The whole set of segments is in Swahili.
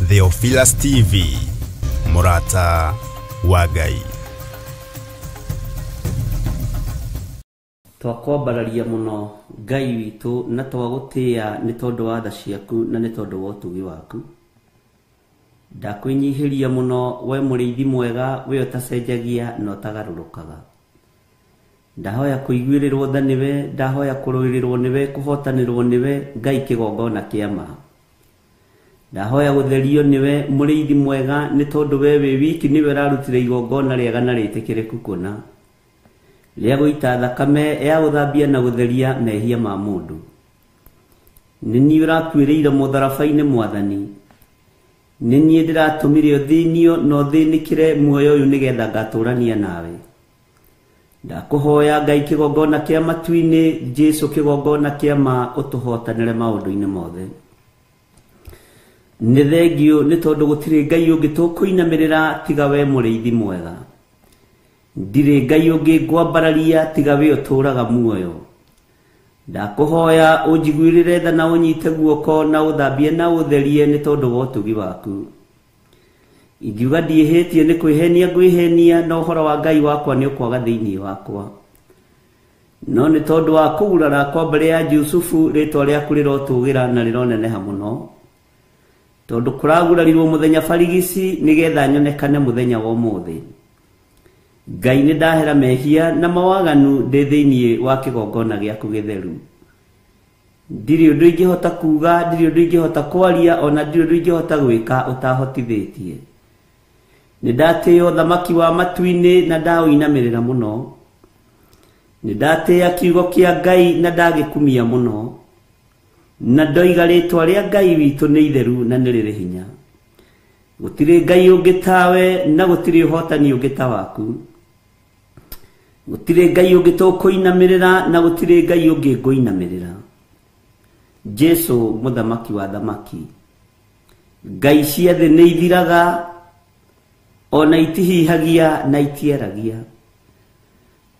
Theophilus TV, Murata wa Ngai. Twakwambararia muno Ngai witu na twagutia ni tondu wa tha ciaku na ni tondu wa utugi waku. Ndakwinyihiria muno we muriithi mwega we utacenjagia no tagarurukaga. Ndahoya kuiguirirwo tha niwe, ndahoya kuruirirwo niwe, kuhotanirwo niwe Ngai kigongona kiama. Ndahoya gutherio niwe muriithi mwega ni tondu we wiki niwe rarutire igongona riega na ritikiriku kuna. Ria guita thakame ya guthambia na gutheria mehia ma mundu. Nini urakwiriire mutharabaine mwathani. Nini ndiratumire uthinio no thinikire muoyo uyu nigetha ngaturania nawe. Ndakuhoya Ngai kigongona kia matuini, Jesu kigongona kia ma utuhotanire maundu-ini mothe. Ni thengio ni tondu gutire Ngai ungi tukuinamirira tiga we muriithi mwega. Ndire Ngai ungi ngwambararia tiga we uturaga muoyo. Ndakuhoya unjiguirire tha na unyite guoko na uthambie na utherie ni tondu wa utugi waku. Ingiuga ndihitie ni kwihenia ngwihenia na uhoro wa Ngai wakwa ni ukwaga thiini wakwa. No ni tondu wa kugurara kwa mbere ya Jusufu ritwa riaku rirotugira na rironeneha muno. Tondu kuragurarirwo muthenya barigisi nigetha nyonekane muthenya wa umuthi. Ngai ni ndahera mehia na mawaganu ndi thiini wa kigongona giaku githeru. Ndiri undu ingihota kuga, ndiri undu ingihota kwaria, ona ndiri undu ingihota gwika utahotithitie. Ni ndatio thamaki wa matuini na ndawinamirira muno. Ni ndatia kiugo kia Ngai na ndagikumia muno. Na ndoiga ritwa ria Ngai witu ni itheru na ni riri hinya. Gutire Ngai ungi tawe na gutire uhotani ungi ta waku. Gutire Ngai ungi tukuinamirira na gutire Ngai ungi nguinamirira. Jesu muthamaki wa thamaki. Ngai ciothe ni ithiraga, ona itihihagia na itieragia.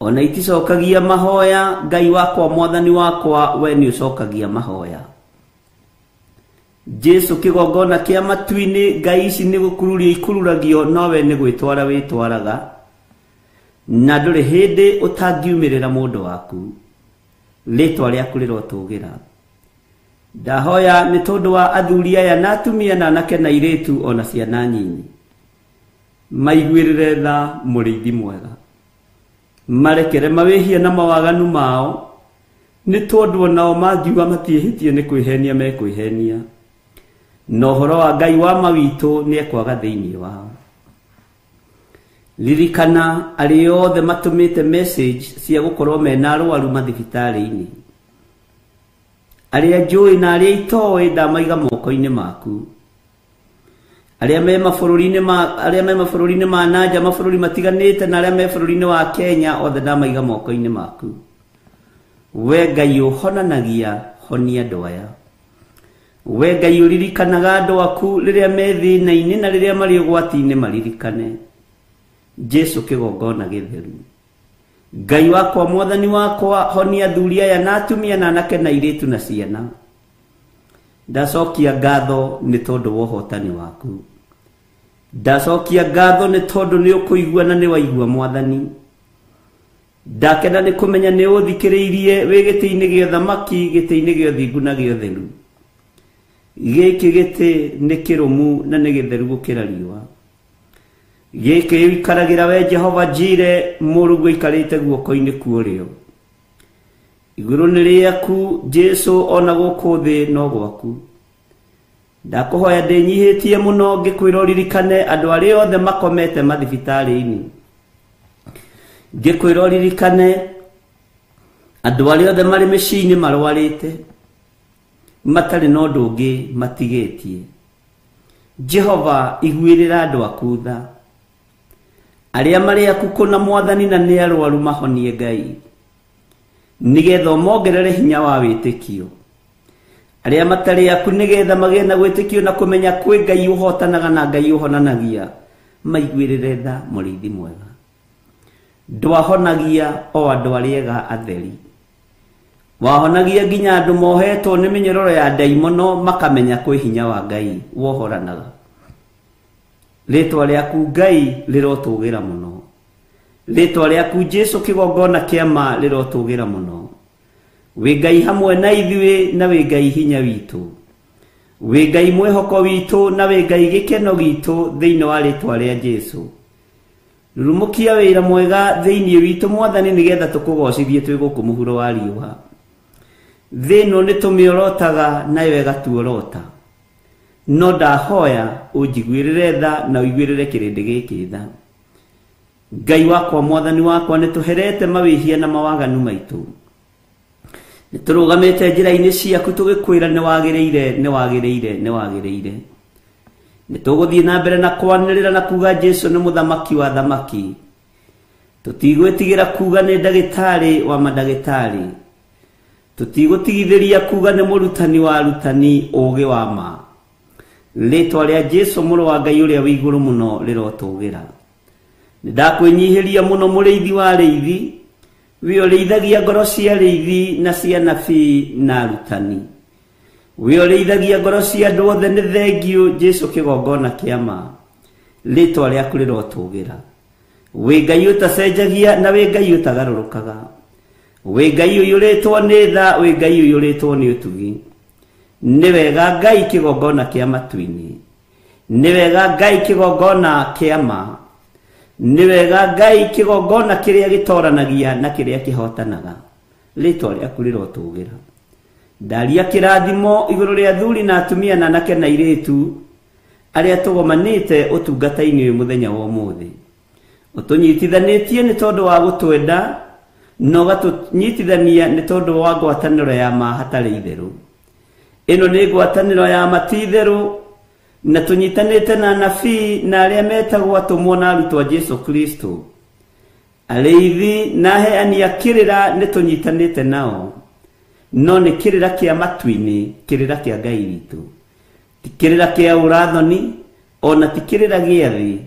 Ona iticokagia mahoya, Ngai wakwa mwathani wakwa we ni ucokagia mahoya. Jesu kigongona kia matuini, Ngai ici ni gukururia ikururagio no we ni gwitwara witwaraga. Na nduri hindi utangiumirira mundu waku. Ritwa riaku rirotugira. Ndahoya ni tondu wa athuri aya na atumia na anake na iritu ona ciana nyinyi. Maiguirire tha muriithi mwega. Marekere mawihia na mawaganu mao. Ni tondu onao mangiuga matihitie ni kwihenia me kwihenia. No horo wa Ngai wa mawitu ni ekwaga thiini wao. Lirikana ari othe matumite message cia gukorwo mena arwaru mathibitari-ini. Aria njui na aria itoe ndamaiga moko-ini maku. Aria me mabururi-ini ma nanja, mabururi matiganite na aria me bururi-ini wa Kenya othe ndamaiga moko-ini maku. We Ngai uhonanagia, honia andu aya. We Ngai uririkanaga andu aku riria me thina-ini na riria mari ugwati-ini maririkane. Jesu kigongona githeru. Ngai wakwa mwathani wakwa honia athuri aya na atumia na anake na iritu na ciana. Ndacokia ngatho ni tondu wa uhotani waku. Ndacokia ngatho ni tondu ni ukuigua na ni waigua mwathani. Ndakena ni kumenya ni uthikiriirie wi giti-ini gia thamaki, giti-ini gia thingu na gia theru. Giki giti ni kirumu na ni githeru gukira riua. Giki ikaragira we Jehova Jire murugu ikarite guoko-ini kuorio. Iguru ni riaku Jesu ona guku thi no gwaku. Ndakuhoya ndinyihitie muno ngikwira uririkane andu aria othe makomete mathibitari-ini. Ngikwira uririkane andu aria othe mari micii-ini marwarite matari no undu ungi matigitie. Jehova iguirira andu aku tha. Aria mari aku kuna mwathani na ni arwaru mahonie Ngai. Nigetha umongerere hinya wa witikio. Aria matari aku nigetha magie na witikio na kumenya kwi Ngai uhotanaga na Ngai uhonanagia. Maiguirire tha muriithi mwega. Ndwahonagia o andu ariega atheri. Wahonagia nginya andu mohetwo ni minyororo ya ndaimono makamenya kwi hinya wa Ngai wohoranaga. ritwa riaku Ngai rirotugira muno, ritwa riaku Jesu kigongona kiama rirotugira muno. Wi Ngai hamwe na ithuĩ na wi Ngai hinya witu, wi Ngai mwihoko witu na wi Ngai gikeno gitu thiini wa ritwa ria Jesu. Rumukia wira mwega thiini witu Mwathani nigetha tukugocithie twi guku muhuro wa riũa. Thino nitumiorotaga na wega tuorota, no ndahoya unjiguirire tha na uiguirire kirindi giki tha. Ngai wakwa Mwathani wakwa nituherete mawihia na mawaganu maitu, niturugamite njira-ini ciaku tugikwira ni wagiriire ni wagiriire ni wagiriire. Nituguthie na mbere na kwanirira na kuga Jesu ni muthamaki wa thamaki, tutigwitigira kuga ni ndagitari wa mandagitari, tutigutigitheria kuga ni murutani wa arutani ugi wa ma. Ritwa ria Jesu muru wa Ngai uria wi iguru muno rirotugira. Ndakwenyihiria muno muriithi wa riithi, wi urithagia ngoro cia riithi na cia nabii na arutani, wi urithagia ngoro cia andu othe ni thengiu Jesu kigongona kiama. Ritwa riaku rirotugira. Wi Ngai utacenjagia na wi Ngai utagarurukaga, wi Ngai uyuritwo ni tha, wi Ngai uyuritwo ni utugi. Ni wega Ngai kigongona kia matu-ini, ni wega Ngai kigongona kiama, ni wega Ngai kigongona kiria gitoranagia na kiria kihotanaga. Ritwa riaku rirotugira. Ndaria kirathimo iguru ria thuri na atumia na anake na iritu aria tugomanite utungata-ini uyu muthenya wa umuthi. Utunyitithanitie ni tondu wa gutwenda, no gatunyitithania ni tondu wa ngwataniro ya ma hatari itheru. Ino ni ngwataniro ya matitheru, na tunyitanite na nabii na aria metagwo atumwo na arutwo a Jesu Kristo. Ariithi na heani a kirira ni tunyitanite nao, no ni kirira kia matu-ini, kirira kia Ngai witu. Ti kirira kia urathoni, ona ti kirira gia thi,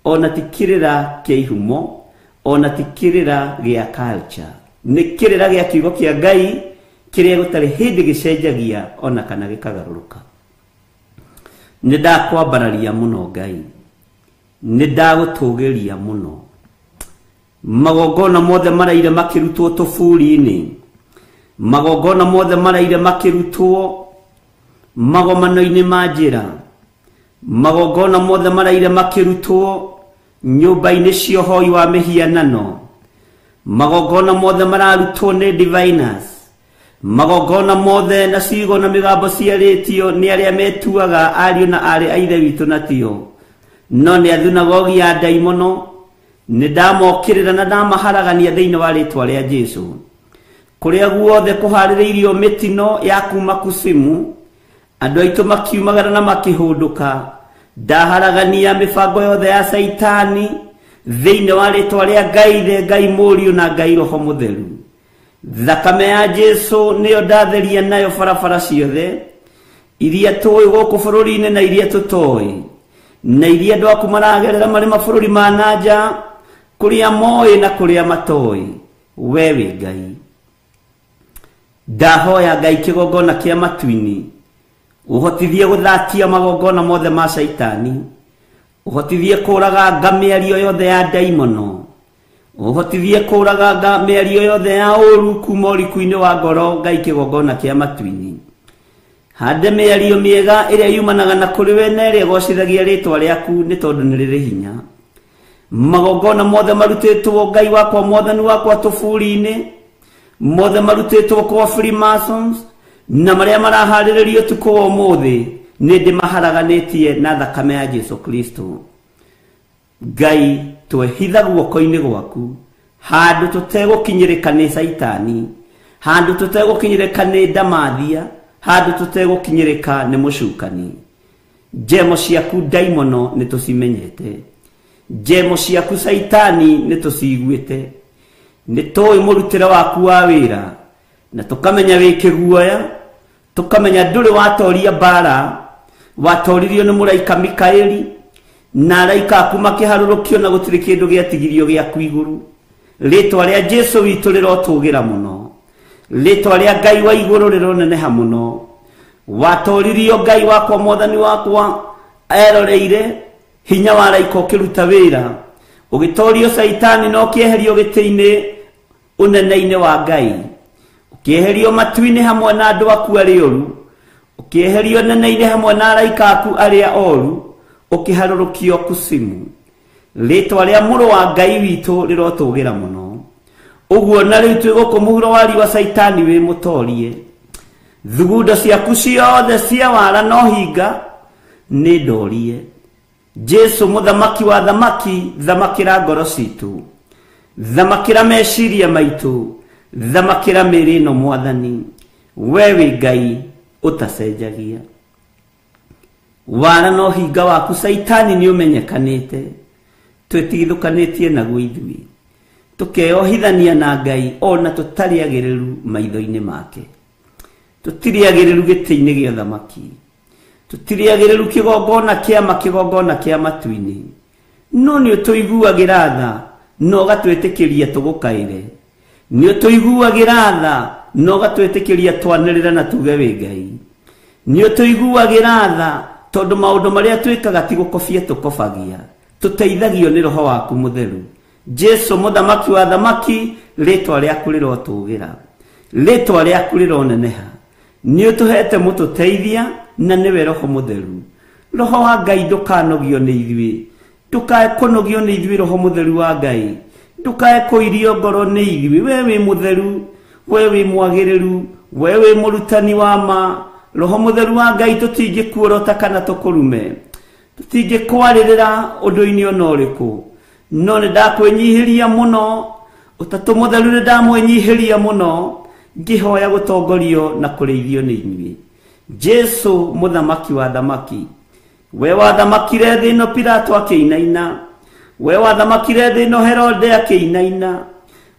ona ti kirira kia ihumo, ona ti kirira gia culture. Ni kirira gia kiugo kia Ngai kiria gutari hindi gicenjagia ona kana gikagaruruka. Ni ndakwambararia muno Ngai, ni ndagutugiria muno. Magongona mothe maraire makirutwo tuburi-ini, magongona mothe maraire makirutwo magomano-ini ma njira, magongona mothe maraire makirutwo nyumba-ini cia uhoi wa mihianano, magongona mothe mararutwo ni diviners, magongona mothe na cigo na migambo ciaritio ni aria metuaga ariu na ari a ithe witu na tio, no ni athunagogi ya daimono. Ni ndamokirira na ndamaharagania thiini wa ritwa ria Jesu, kuria guothe kuhaririirio mitino ya kuma kusimu, andu aitu makiumagara na makihunduka. Ndaharagania mibango yothe ya saitani thiini wa ritwa ria Ngai, the Ngai Muriu na Ngai Roho Mutheru. Thakame ya Jesu niyo ndatheria nayo barabara ciothe iria tui guku bururi-ini na iria tutoi, na iria andu aku maragerera mari mabururi ma nanja, kuria moi na kuria matoi. We wi Ngai. Ndahoya Ngai kigongona kia matu-ini, uhotithie guthakia magongona mothe ma saitani, uhotithie kuraga ngamiario yothe ya daimono, uhotithie kuraga ngamiario yothe ya uru kuma uriku-ini wa ngoro. Ngai kigongona kia matu-ini, hande miario miega iria yumanaga na kuri we na iria igocithagia ritwa riaku ni tondu ni riri hinya. Magongona mothe marutitwo Ngai wakwa Mwathani wakwa tuburi-ini, mothe marutitwo kwa Freemasons na maria marahariririo tuko wa umuthi, ni ndimaharaganitie na thakame ya Jesu Kristo. Ngai twehitha guoko-ini gwaku handu tutegukinyirika ni saitani, handu tutegukinyirika ni ndamathia, handu tutegukinyirika ni mucukani. Njemo ciaku daimono ni tucimenyete, njemo ciaku saitani ni tuciguite, ni tui murutire waku wa wira, na tukamenya wi kiguoya, tukamenya nduri watoria mbara, watoririo ni muraika Mikaeli, na araika aku makiharurukio na gutiri kindu giatigirio giaku iguru. Ritwa ria Jesu witu rirotugira muno, ritwa ria Ngai wa iguru rironeneha muno. Watoririo Ngai wakwa Mwathani wakwa eroreire hinya wa raika ukiruta wira ugitorio saitani no kieherio gitiini unene-ini wa Ngai ukieherio matuini hamwe na andu aku ari oru ukieherio nene-ini hamwe na raika aku aria oru ukiharurukio kusimu ritwa ria muru wa Ngai witu rirotugira muno uguo na riu twigukumuhuro wari wa saitani wi mutorie thugundo ciaku ciothe cia wara no hinga ni ndorie Jesu muthamaki wa thamaki thamakira ngoro citu thamakira meciria maitu thamakira mĩĩrĩ ĩno Mwathani we wi Ngai utacenjagia wara no hinga waku saitani ni umenyekanite twĩtigithũkanĩtie naguo ithuĩ tukeohithania na Ngai ona tutariagĩrĩru maitho-inĩ make tutiriagĩrĩru gĩtĩ-inĩ gĩa thamaki tutiriagĩrĩru kĩgongona kĩa matu-inĩ no nĩ ũtũiguagĩra tha no gatwĩtĩkĩria tũgũkaĩre nĩ ũtũiguagĩra tha no gatwĩtĩkĩria twanĩrĩra na tuge wĩ Ngai nĩ ũtũiguagĩra tha tondũ maũndũ marĩa twĩkaga ti gũkobia tũkobagia tũteithagio nĩ roho waku mũtheru Jesu muthamaki wa thamaki ritwa rĩaku rĩrotũgĩra ritwa rĩaku rĩroneneha nĩ ũtũhete mũtũteithia na nĩwe roho mũtheru roho wa Ngai ndũkanogio nĩ ithuĩ ndũkae kũnogio nĩ ithuĩ roho mũtheru wa Ngai ndũkae kũirio ngoro nĩ ithuĩ we wĩ mũtheru we wĩ mwagĩrĩru we wĩ mũrutani wa ma roho mũtheru wa Ngai tũtingĩkuorota kana tũkũrume tũtingĩkwarĩrĩra ũndũ-inĩ ona ũrĩkũ no nĩ ndakwĩnyihĩria mũno ũtatũ mũtheru nĩ ndamwĩnyihĩria mũno ngĩhoya gũtongorio na kũrĩithio nĩ inyuĩ Jesu muthamaki wa thamaki we wathamakire thĩ ĩno Pilato akĩinaina we wathamakire thĩ ĩno Herode akĩinaina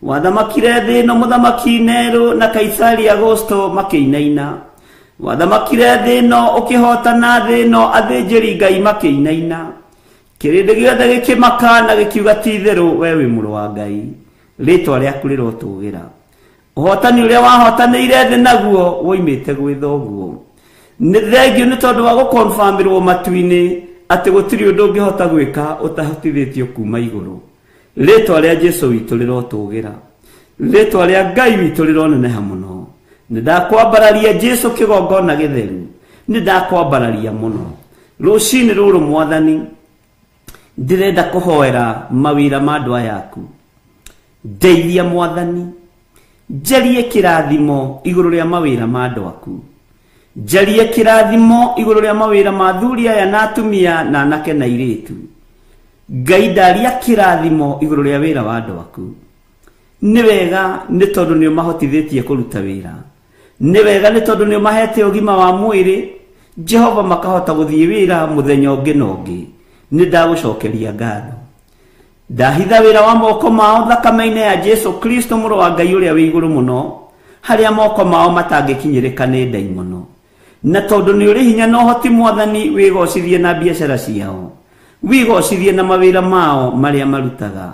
wathamakire thĩ ĩno muthamaki Nero na Kaisari Augusto makĩinaina wathamakire thĩ ĩno ũkĩhotana thĩ ĩno athĩnjĩri Ngai makĩinaina kĩrĩndĩ gĩothe gĩkĩmaka na gĩkiuga ti itherũ we wĩ mũrũ wa Ngai rĩtwa rĩaku rĩrotũgĩra ũhotani ũrĩa wahotanĩire thĩ naguo woimĩte gwĩ thoguo nĩ thengio nĩ tondũ wa gũkonfamĩrwo matu-inĩ atĩ gũtirĩ ũndũ ũngĩhota gwĩka ũtahotithĩtio kuma igũrũ rĩtwa rĩa Jesu witũ rĩrotũgĩra rĩtwa rĩa Ngai witũ rĩroneneha mũno nĩ ndakwambararia Jesu kĩgongona gĩtheru nĩ ndakwambararia mũno rũcinĩ rũrũ Mwathani ndirenda kũhoera mawĩra ma andũ aya aku ndeithia Mwathani njarie kĩrathimo igũrũ rĩa mawĩra ma andũ aku njarie kĩrathimo igũrũ rĩa mawĩra ma athuri aya na atumia na anake na airĩtu Ngai ndaria kĩrathimo igũrũ rĩa wĩra wa andũ aku nĩ wega nĩ tondũ nĩ ũmahotithĩtie kũruta wĩra nĩ wega nĩ tondũ nĩ ũmahete ũgima wa mwĩrĩ Jehova makahota gũthiĩ wĩra mũthenya ũngĩ na ũngĩ nĩ ndagũcokeria ngatho ndahitha wĩra wa moko mao thakame-inĩ ya Jesu Kristo mũrũ wa Ngai ũrĩa wĩ igũrũ mũno harĩa moko mao matangĩkinyĩrĩka nĩ ndaimono na tondũ nĩ ũrĩ hinya na ũhoti Mwathani wĩgocithie na biacara ciao wĩgocithie na mawĩra mao marĩa marutaga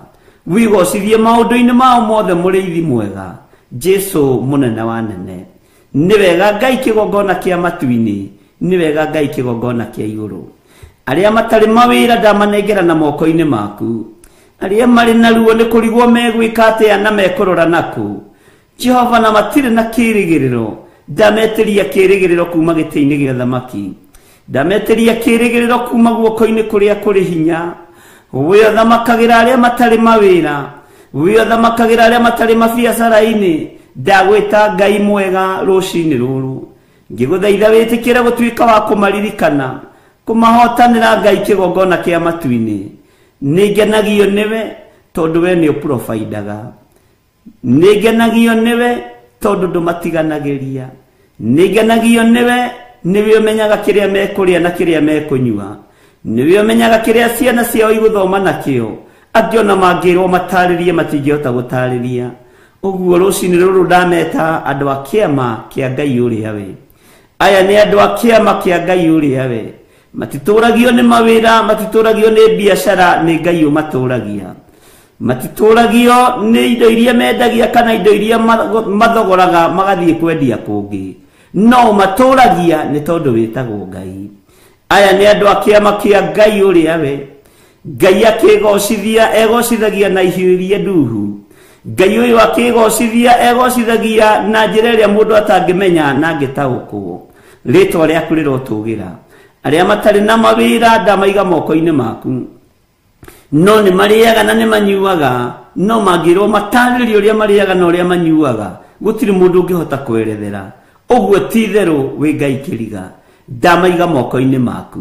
wĩgocithie maũndũ-inĩ mao mothe mũrĩithi mwega Jesu mũnene wa nene nĩ wega Ngai kĩgongona kĩa matu-inĩ nĩ wega Ngai kĩgongona kĩa igũrũ arĩa matarĩ mawĩra ndamanengera na moko-inĩ maku arĩa marĩ na ruo nĩ kũrigwo megwĩka atĩa na mekũrora nakũ Jehova na matirĩ na kĩĩrĩgĩrĩro ndametĩria kĩĩrĩgĩrĩro kuma gĩtĩ-inĩ gĩa thamaki ndametĩria kĩĩrĩgĩrĩro kuma guoko-inĩ kũrĩa kũrĩ hinya we ũthamakagĩra arĩa matarĩ mawĩra we ũthamakagĩra arĩa matarĩ mabiacara-inĩ ndagwĩta Ngai mwega rũcinĩ rũrũ ngĩgũthaitha wĩtĩkĩre gũtuĩka wa kũmaririkana kũmahotanĩra Ngai kĩgongona kĩa matu-inĩ nĩngenagio nĩwe tondũ we nĩ ũpũrobaindaga nĩngenagio nĩwe tondũ ndũmatiganagĩria nĩngenagio nĩwe nĩwe ũmenyaga kĩrĩa mekũrĩa na kĩrĩa mekũnyua nĩwe ũmenyaga kĩrĩa ciana ciao igũthoma nakĩo angĩ ona mangĩrwo matarĩrie matingĩhota gũtarĩria ũguo rũcinĩ rũrũ ndameta andũ a kĩama kĩa Ngai ũrĩa we aya nĩ andũ a kĩama kĩa Ngai ũrĩa we matitũragio nĩ mawĩra matitũragio nĩ biacara nĩ Ngai ũmatũragia matitũragio nĩ indo iria mendagia kana indo iria mathogoraga magathiĩ kwendia kũngĩ no matũragia nĩ tondũ wĩtagwo Ngai aya nĩ andũ a kĩama kĩa Ngai ũrĩa we Ngai akigocithia egocithagia na ihiũ iria nduhu. Ngai ũyũ akigocithia egocithagia na njĩra ĩrĩa mũndũ atangĩmenya na angĩtaũkwo. Rĩtwa rĩaku rĩrotũgĩra. Arĩa matarĩ na mawĩra ndamaiga moko-inĩ maku. No nĩ marĩaga na nĩ manyuaga, no mangĩrwo matarĩrie ũrĩa marĩaga na ũrĩa manyuaga, gũtirĩ mũndũ ũngĩhota kwerethera. Ũguo ti itherũ wĩ Ngai kĩriga, ndamaiga moko-inĩ maku.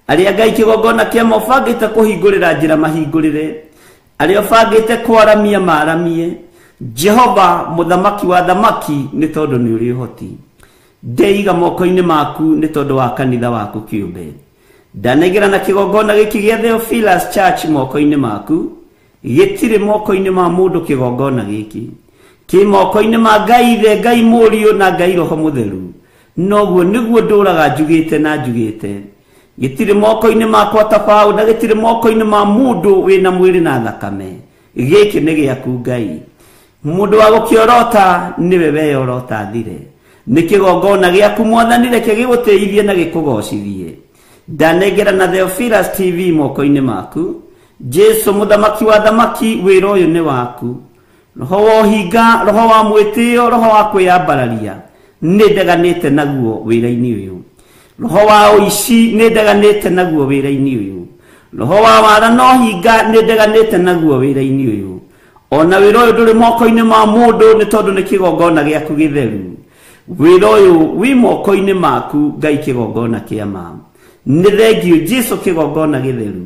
Arĩa Ngai kĩgongona kĩa mabangĩte kũhingũrĩra njĩra mahingũrĩre, arĩa bangĩte kwaramia maramie. Jehova mũthamaki wa thamaki nĩ tondũ nĩ ũrĩ ũhoti. Ndeiga moko-inĩ maku nĩ tondũ wa kanitha waku kĩũmbe. Ndanegera na kĩgongona gĩkĩ gĩa Theophilus Church moko-inĩ maku, gĩtirĩ moko-inĩ ma mũndũ kĩgongona gĩkĩ. Kĩ moko-inĩ ma Ngai Ithe, Ngai Mũriũ na Ngai Roho Mũtheru. Noguo nĩguo ndũraga njugĩte na njugĩte. Gĩtirĩ moko-inĩ makwa tabaũ na gĩtirĩ moko-inĩ ma mũndũ wĩna mwĩrĩ na thakame. Gĩkĩ nĩ gĩaku Ngai. Mũndũ wa gũkĩorota nĩwe weyorota thire. Nĩ kĩgongona gĩaku Mwathani, reke gĩgũteithie na gĩkũgocithie. Ndanengera na Theophilus TV moko-inĩ maku. Jesu mũthamaki wa thamaki, wĩra ũyũ nĩ waku. Roho wa ũhinga, roho wa mwĩtĩo, roho wa kwĩyambararia, nĩ ndeganĩte naguo wĩra-inĩ ũyũ. Roho wa ũici nĩ ndeganĩte naguo wĩra-inĩ ũyũ. Roho wa wara no hinga nĩ ndeganĩte naguo wĩra-inĩ ũyũ. Ona wĩra ũyũ ndũrĩ moko-inĩ ma mũndũ nĩ tondũ nĩ kĩgongona gĩaku gĩtheru. Wĩra ũyũ wĩ moko-inĩ maku Ngai kĩgongona kĩa ma. Nĩ thengio Jesu kĩgongona gĩtheru.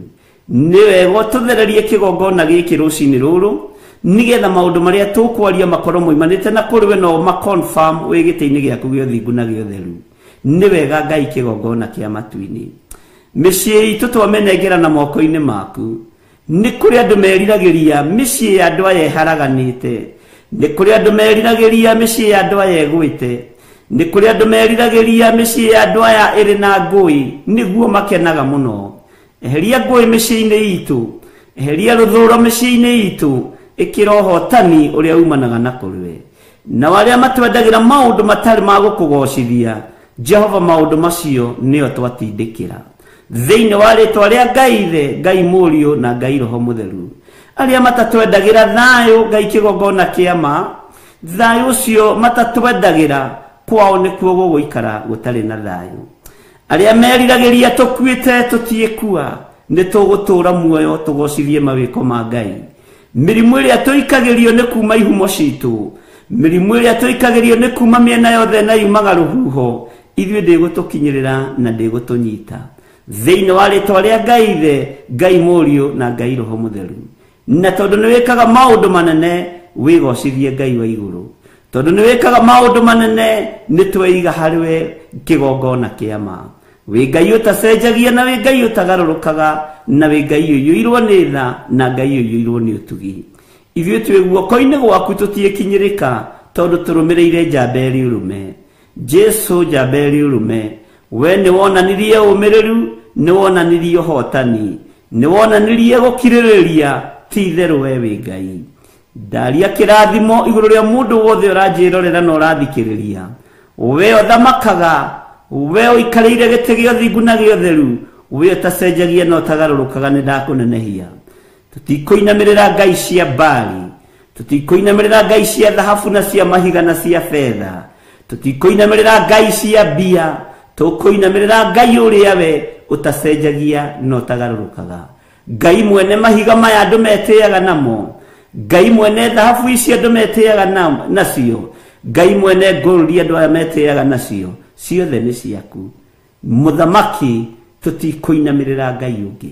Nĩ wega tũthererie kĩgongona gĩkĩ rũcinĩ rũrũ, nĩgetha maũndũ marĩa tũkwaria makorwo moimanĩte na kũrĩ we no ma-confirm wĩ gĩtĩ-inĩ gĩaku gĩa ũthingu na gĩa ũtheru. Nĩ wega Ngai kĩgongona kĩa matu-inĩ. Mĩciĩ itũ twamenengera na moko-inĩ maku. Nĩ kũrĩ andũ meriragĩria mĩciĩ ya andũ aya ĩharaganĩte. Nĩ kũrĩ andũ meriragĩria mĩciĩ ya andũ aya ĩgwĩte. Nĩ kũrĩ andũ meriragĩria mĩciĩ ya andũ aya ĩrĩ na ngũĩ, nĩguo makenaga mũno. Eheria ngũĩ mĩciĩ-inĩ itũ, eheria rũthũũro mĩciĩ-inĩ itũ, ĩkĩra ũhotani ũrĩa umanaga na kũrĩ. Na arĩa matwendagĩra maũndũ matarĩ ma gũkũgocithia, Jehova maũndũ macio nĩo twatindĩkĩra. Thĩinĩ wa rĩtwa rĩa Ngai Ithe, Ngai Mũriũ na Ngai Roho Mũtheru. Arĩa matatwendagĩra thayũ, Ngai kĩgongona kĩa ma, thayũ ũcio matatwendagĩra, kwao nĩkuo gũgũikara gũtarĩ na thayũ. Arĩa meriragĩria tũkuĩte tũtiĩkua, nĩ tũgũtũũra muoyo tũgocithie mawĩko ma Ngai. Mĩrimũ ĩrĩa tũikagĩrio nĩ kuma ihumo citũ, mĩrimũ ĩrĩa tũikagĩrio nĩ kuma mĩena yothe na yumaga rũhuho, ithuĩ ndĩgũtũkinyĩrĩra na ndĩgũtũnyita. Thĩinĩ wa rĩtwa rĩa Ngai Ithe, Ngai Mũriũ na Ngai Roho Mũtheru. Na tondũ nĩ wĩkaga maũndũ manene, wĩgocithie Ngai wa igũrũ. Tondũ nĩ wĩkaga maũndũ manene, nĩ tweiga harĩwe kĩgongona kĩa ma. Wĩ Ngai ũtacenjagia na wĩ Ngai ũtagarũrũkaga, na wĩ Ngai ũiyũirwo nĩ tha na Ngai ũiyũirwo nĩ ũtugi. Ithuĩ twĩ guoko-inĩ gwaku tũtiĩkinyĩrĩka, tondũ tũrũmĩrĩire njamba ĩrĩ ũrũme. Jesu njamba ĩrĩ ũrũme, we nĩ wonanirie ũmĩrĩru, nĩ wonanirie ũhotani, nĩ wonanirie gũkirĩrĩria, ti itherũ we wĩ Ngai. Ndaria kĩrathimo igũrũ rĩa mũndũ wothe ũranjĩrorera na ũrathikĩrĩria. We ũthamakaga, we ũikarĩire gĩtĩ gĩa ũthingu na gĩa ũtheru, we ũtacenjagia na ũtagarũrũkaga, nĩ ndakũnenehia. Tũtikũinamĩrĩra ngai cia Baali, tũtikũinamĩrĩra ngai cia thahabu na cia mahiga na cia fedha, tũtikũinamĩrĩra ngai cia mbia, tũkũinamĩrĩra Ngai ũrĩa we ũtacenjagia na ũtagarũrũkaga. Ngai mwene mahiga maya andũ metĩaga namo, Ngai mwene thahabu ici andũ metĩaga nacio, Ngai mwene ngũrũri andũ aya metĩaga nacio, ciothe nĩ ciaku. Mũthamaki, tũtikũinamĩrĩra Ngai ũngĩ,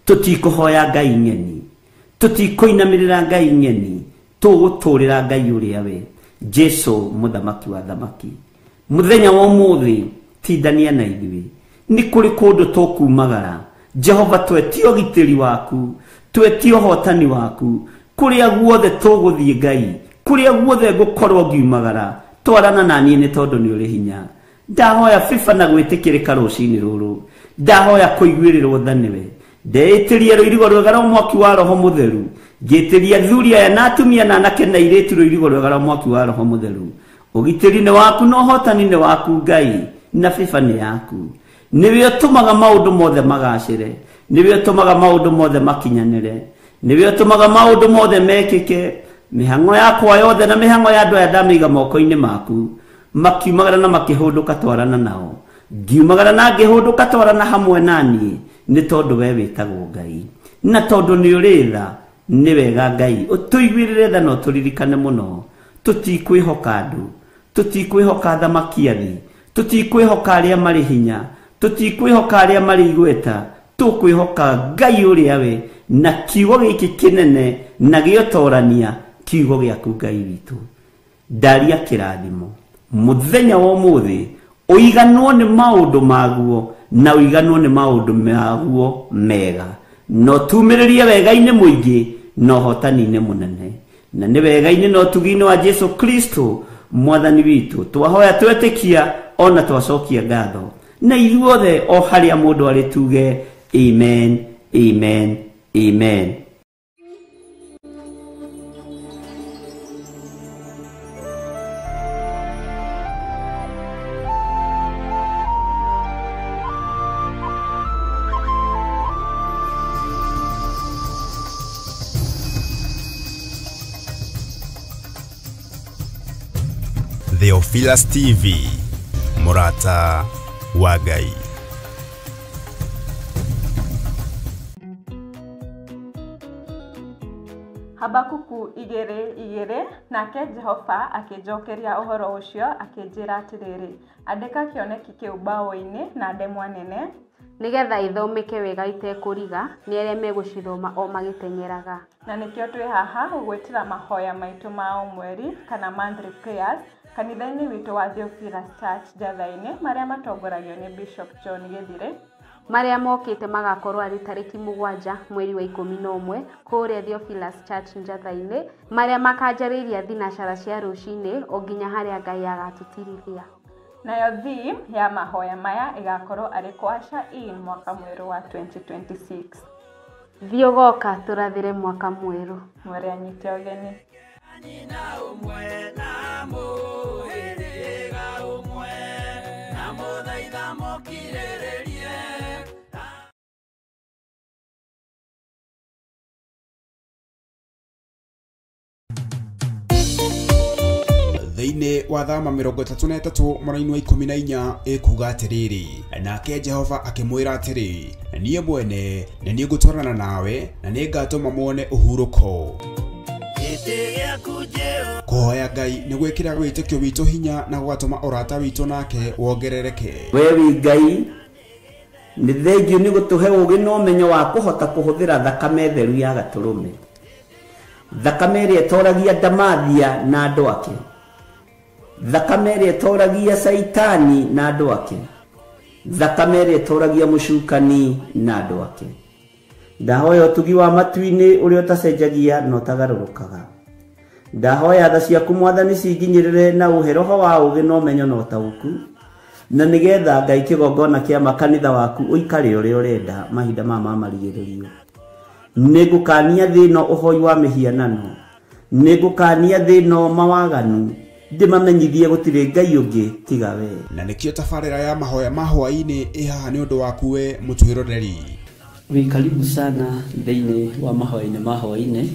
tũtikũhoya ngai ng'eni, tũtikũinamĩrĩra ngai ng'eni, tũgũtũũrĩra Ngai ũrĩa we, Jesu mũthamaki wa thamaki. Mũthenya wa ũmũthĩ tindania na ithuĩ, nĩ kũrĩ kũndũ tũkumagara. Jehova, twetio ũgitĩri waku, twetio ũhotani waku, kũrĩa guothe tũgũthiĩ Ngai, kũrĩa guothe ngũkorwo ngiumagara, twarana naniĩ nĩ tondũ nĩ ũrĩ hinya. Ndahoya biba na gwĩtĩkĩrĩka rũcinĩ rũrũ, ndahoya kũiguĩrĩrwo tha nĩwe. Ndeĩtĩria rũirigo rwega rwa mwaki wa Roho Mũtheru, ngĩtĩria athuri aya na atumia na anake na airĩtu rũirigo rwega rwa mwaki wa Roho Mũtheru. Ũgitĩri nĩ waku na ũhotani nĩ waku Ngai, na biba nĩ yaku. Nĩwe ũtũmaga maũndũ mothe magacĩre, niwe utumaga maundu mothe makinyanire, niwe utumaga maundu mothe mekike. Mihango yakwa yothe na mihango ya andu aya ndamiga moko-ini maku, makiumagara na makihunduka twarana nao, ngiumagara na ngihunduka twarana hamwe nani, ni tondu we witagwo Ngai, na tondu ni uri tha, ni wega Ngai utuiguirire tha no turirikane muno, tutikwihoka andu, tutikwihoka thamaki athi, tutikwihoka aria mari hinya, tutikwihoka aria mari igweta, tukwihoka Ngai uria we na kiugo giki kinene na giotorania kiugo giaku Ngai witu. Ndaria kirathimo muthenya wa umuthi, uiganwo ni maundu maguo na uiganwo ni maundu maguo mega, no tumiririe wega-ini muingi no hotani-ini munene, na ni wega-ini no tugi-ini wa Jesu Kristo mwathani witu. Twahoya twetikia ona twacokia ngatho, na ithuothe o haria mundu ari tuge amen, amen, amen. Theophilus TV, Murata wa Ngai. Habakuku 2:2 nake Jehova akijokeria uhoro ucio akinjira atiriri, andika kioneki kiu bao-ini na ndemwa nene nigetha ithomeke wega itekuriga ni aria megucithoma o magitengeraga. Na nikio twi haha gwitira mahoya maitu ma mweri kana monthly prayers kanitha-ini witu wa Theophilus Church Njatha-ini maria matongoragio ni Bishop John Githire, maria mokite magakorwo ari tariki 7 mweri wa 11 kuria Theophilus Church Njatha-ini, maria makanjariria thinacara cia rucini o nginya haria Ngai agatutirithia. Nayo theme ya mahoya maya igakorwo ari kwasha in mwaka mweru wa 2026. Thiogoka turathire mwaka mweru. Mwere anyite ogeni. Thiini wa thama 33 mweri wa 14 ikuga atiriri, nake Jehova akimwira atiri, nie mwene na nie ngutwarana nawe na nie ngatuma muone uhuruko. Kuhoya Ngai ni gwikira witikio witu hinya na gwatuma urata witu nake wongerereke. Wewe Ngai ni thengio ni gutuhe ugi no menyo wa kuhota kuhuthira thakame theru ya gaturume, thakame ria toragia Damathia na andu ake, thakame ria toragia Saitani na andu ake, thakame ria toragia mucukani na andu ake. Ndahoya utugi wa matu-ini uria utacenjagia no tagarurukaga. Ndahoya tha ciaku Mwathani cinginyirire na uhe roho wa ugi no menyo no tauku, na nigetha Ngai kigongona kia makanitha waku uikare uria urenda mahinda mama marigiririo. Nigukania thino uhoi wa mihianano, nigukania thino mawaganu, ndimamenyithie gutire Ngai ungi tiga we. Na nikio tabarira ya mahoya mahwa-ini ihaha ni undu waku we mutwiroreri. We karibu sana thiini wa mahoya-ini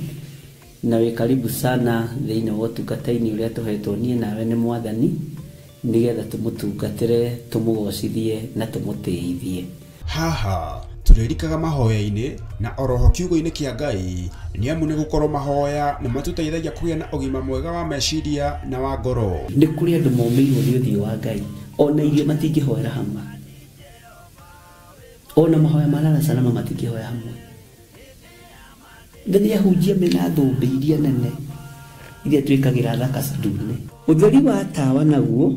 na we karibu sana thiini wa utungata-ini uria tuhetwo nie nawe ni Mwathani, nigetha tumutungatire, tumugocithie na tumutiithie. Haha turirikaga mahoya-ini na oroho kiugo-ini kia Ngai ni amu ni gukorwo mahoya ni matuteithagia kugia na ugima mwega wa meciria na wa ngoro. Ni kuri andu momeirwo ni uthio wa Ngai, ona irio matingihoera hamwe, ona mahoya malala salama matingihoya hamwe. Ndani ya hujia mena thumbi iria nene iria twikagira thaka ndune. Utheri wa tawa naguo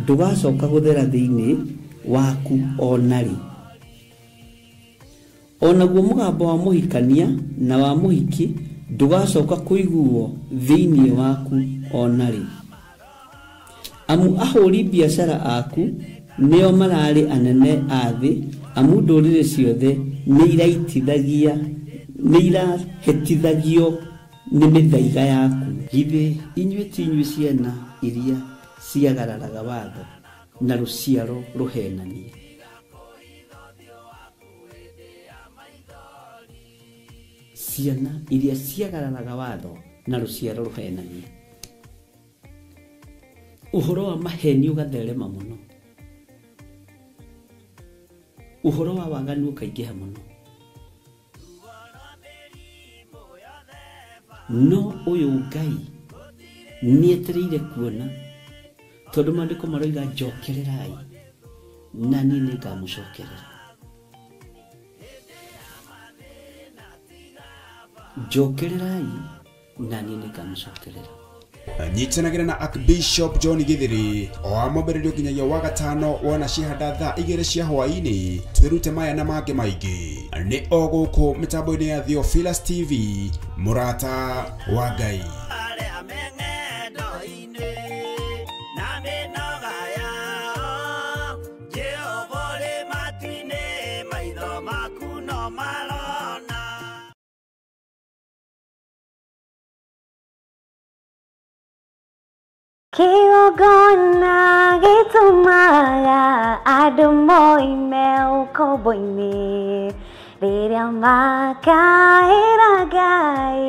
ndugacoka guthera thiini waku onari. Onaguo mugambo wa muhikania na wa muhiki ndugacoka kuiguo thiini waku onari. Amu ahuri biashara aku nio marari anene athi, amu ndurire ciothe ni iraitithagia ni irahitithagio ni mithaiga yaku. Githe inyue tinyue ciana iria ciagararaga watho na ruciaro ruhenanie. ciana iria ciagararaga watho na ruciaro ruhenanie. Uhoro wa maheni ugatherema muno. Uhoro wa waganu ukaingĩha muno. No uyu Ngai nietereire kuona tondu maandiko maroiga njokererai na niĩ nĩngamũcokerera. Njokererai na niĩ nĩngamũcokerera. Nyitanagira na Archbishop John Githiri o amombererio nginyagia wa gatano wona cihanda thaa 2 cia hwaini twirute maya na mangĩ maingĩ nĩ o gũkũ mitambo-inĩ ya Theophilus TV murata wa Ngai. Kĩgongona gĩtũmaga andũ moime ũkombo-inĩ rĩrĩa makaĩra Ngai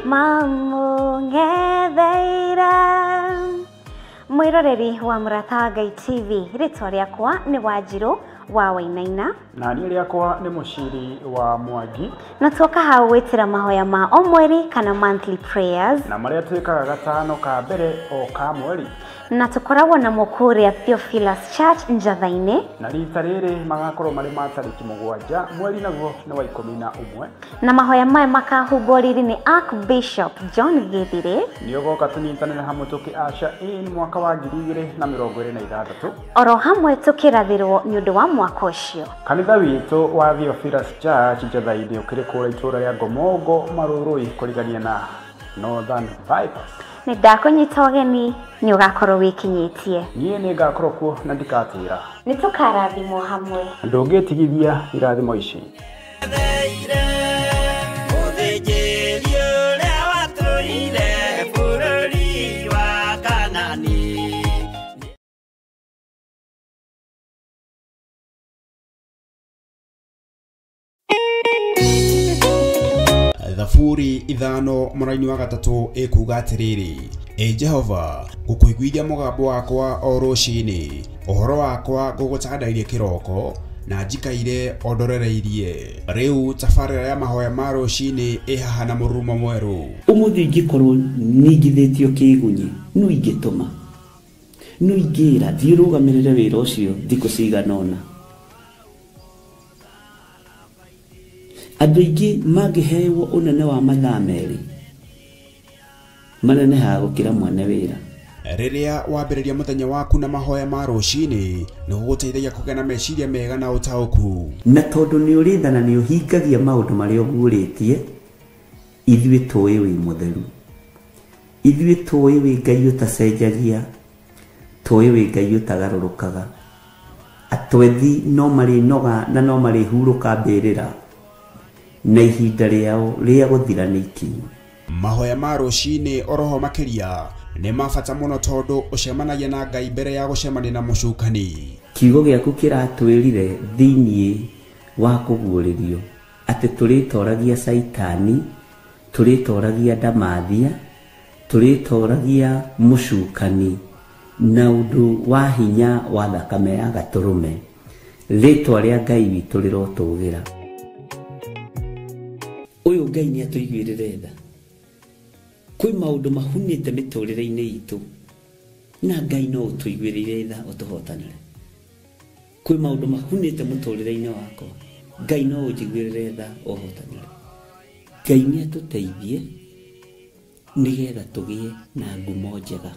mamũng'etheire. Mwĩroreri wa Murata wa Ngai TV, rĩtwa rĩakwa nĩ Wanjirũ wa Wainaina na niĩ rĩakwa nĩ Mũciri wa Mwangi, na tuoka hau gwĩtĩra mahoya ma o mweri kana monthly prayers na marĩa twĩkaga gatano ka mbere o ka mweri, na tukoragwo na mũkũrĩa Theophilus Church Njatha-inĩ, na rita rĩrĩ magakorwo marĩ ma tarĩki 7 mweri naguo nĩ wa 11, na mahoya maya makahumbwo riri nĩ Archbishop John Githiri. nĩ ũgoka tũnyitanĩre hamwe tũkĩaca in mwaka wa 2026 oro hamwe tũkĩrathĩrwo nĩ ũndũ wa mwaka ũcio. Kanitha witũ wa Theophilus Church Njatha-inĩ ũkĩrĩ kũrĩa itũra rĩa Ngomongo Marũrũi kũrigania na Northern Bypass. Nĩ ndakũnyita ũgeni nĩ ũgakorwo wĩkinyĩtie. Niĩ nĩ ngakorwo kuo na ndikatĩra. Nĩ tũkarathimwo hamwe. Ndũngĩtigithia irathimo ici. Thaburi 5 mũraini wa gatatũ ĩkuga atĩrĩrĩ: Jehova, ngũkũiguithia mũgambo wakwa o rũciinĩ, ũhoro wakwa ngũgũcandairie kĩroko na njikaire ondorereirie. Rĩu tabarĩra ya mahoya ma rũciinĩ ĩhaha na mũrurumo mwerũ. Ũmũthĩ ingĩkorwo ningithĩtio kĩgunyi no ingĩtũma, no ingĩra thiĩ rũgamĩrĩre wĩra ũcio thikũ cigana ũna. Andũ aingĩ mangĩheyo ũnene wa mathaa merĩ manenehaga gũkĩra mwene wĩra. Rĩrĩa wambĩrĩria mũthenya waku na mahoya ma rũciinĩ nĩ gũgũteithagia kũgĩa na meciria mega na ũtaũku. Na tondũ nĩ ũrĩtha na nĩ ũhingagia maũndũ marĩa ũguũrĩtie, ithuĩ tũĩ wĩ mũtheru, ithuĩ tũĩ wĩ Ngai ũtacenjagia, tũĩ wĩ Ngai ũtagarũrũkaga. Atwethi no marĩnoga na no marĩhurũka mbĩrĩra, na ihinda rĩao rĩa gũthira nĩ ikinyu. Mahoya ma rũciinĩ oroho makĩria nĩ mabata mũno tondũ ũcemanagia na Ngai mbere ya gũcemania na mũcukani. Kiugo gĩaku kĩratwĩrire thĩiniĩ wa kũguũrĩrio atĩ tũrĩtoragia Saitani, tũrĩtoragia Ndamathia, tũrĩtoragia mũcukani na ũndũ wa hinya wa thakame ya gatũrũme. Rĩtwa rĩa Ngai witũ rĩrotũgĩra. Ũyũ Ngai nĩ atũiguĩrĩre tha. Kwĩ maũndũ mahunĩte mĩtũrĩre-inĩ itũ, na Ngai no ũtũiguĩrĩre tha ũtũhotanĩre. Kwĩ maũndũ mahunĩte mũtũrĩre-inĩ wakwa, Ngai no ũnjiguĩrĩre tha ũhotanĩre. Ngai nĩ atũteithie nĩgetha tũgĩe na ngumo njega.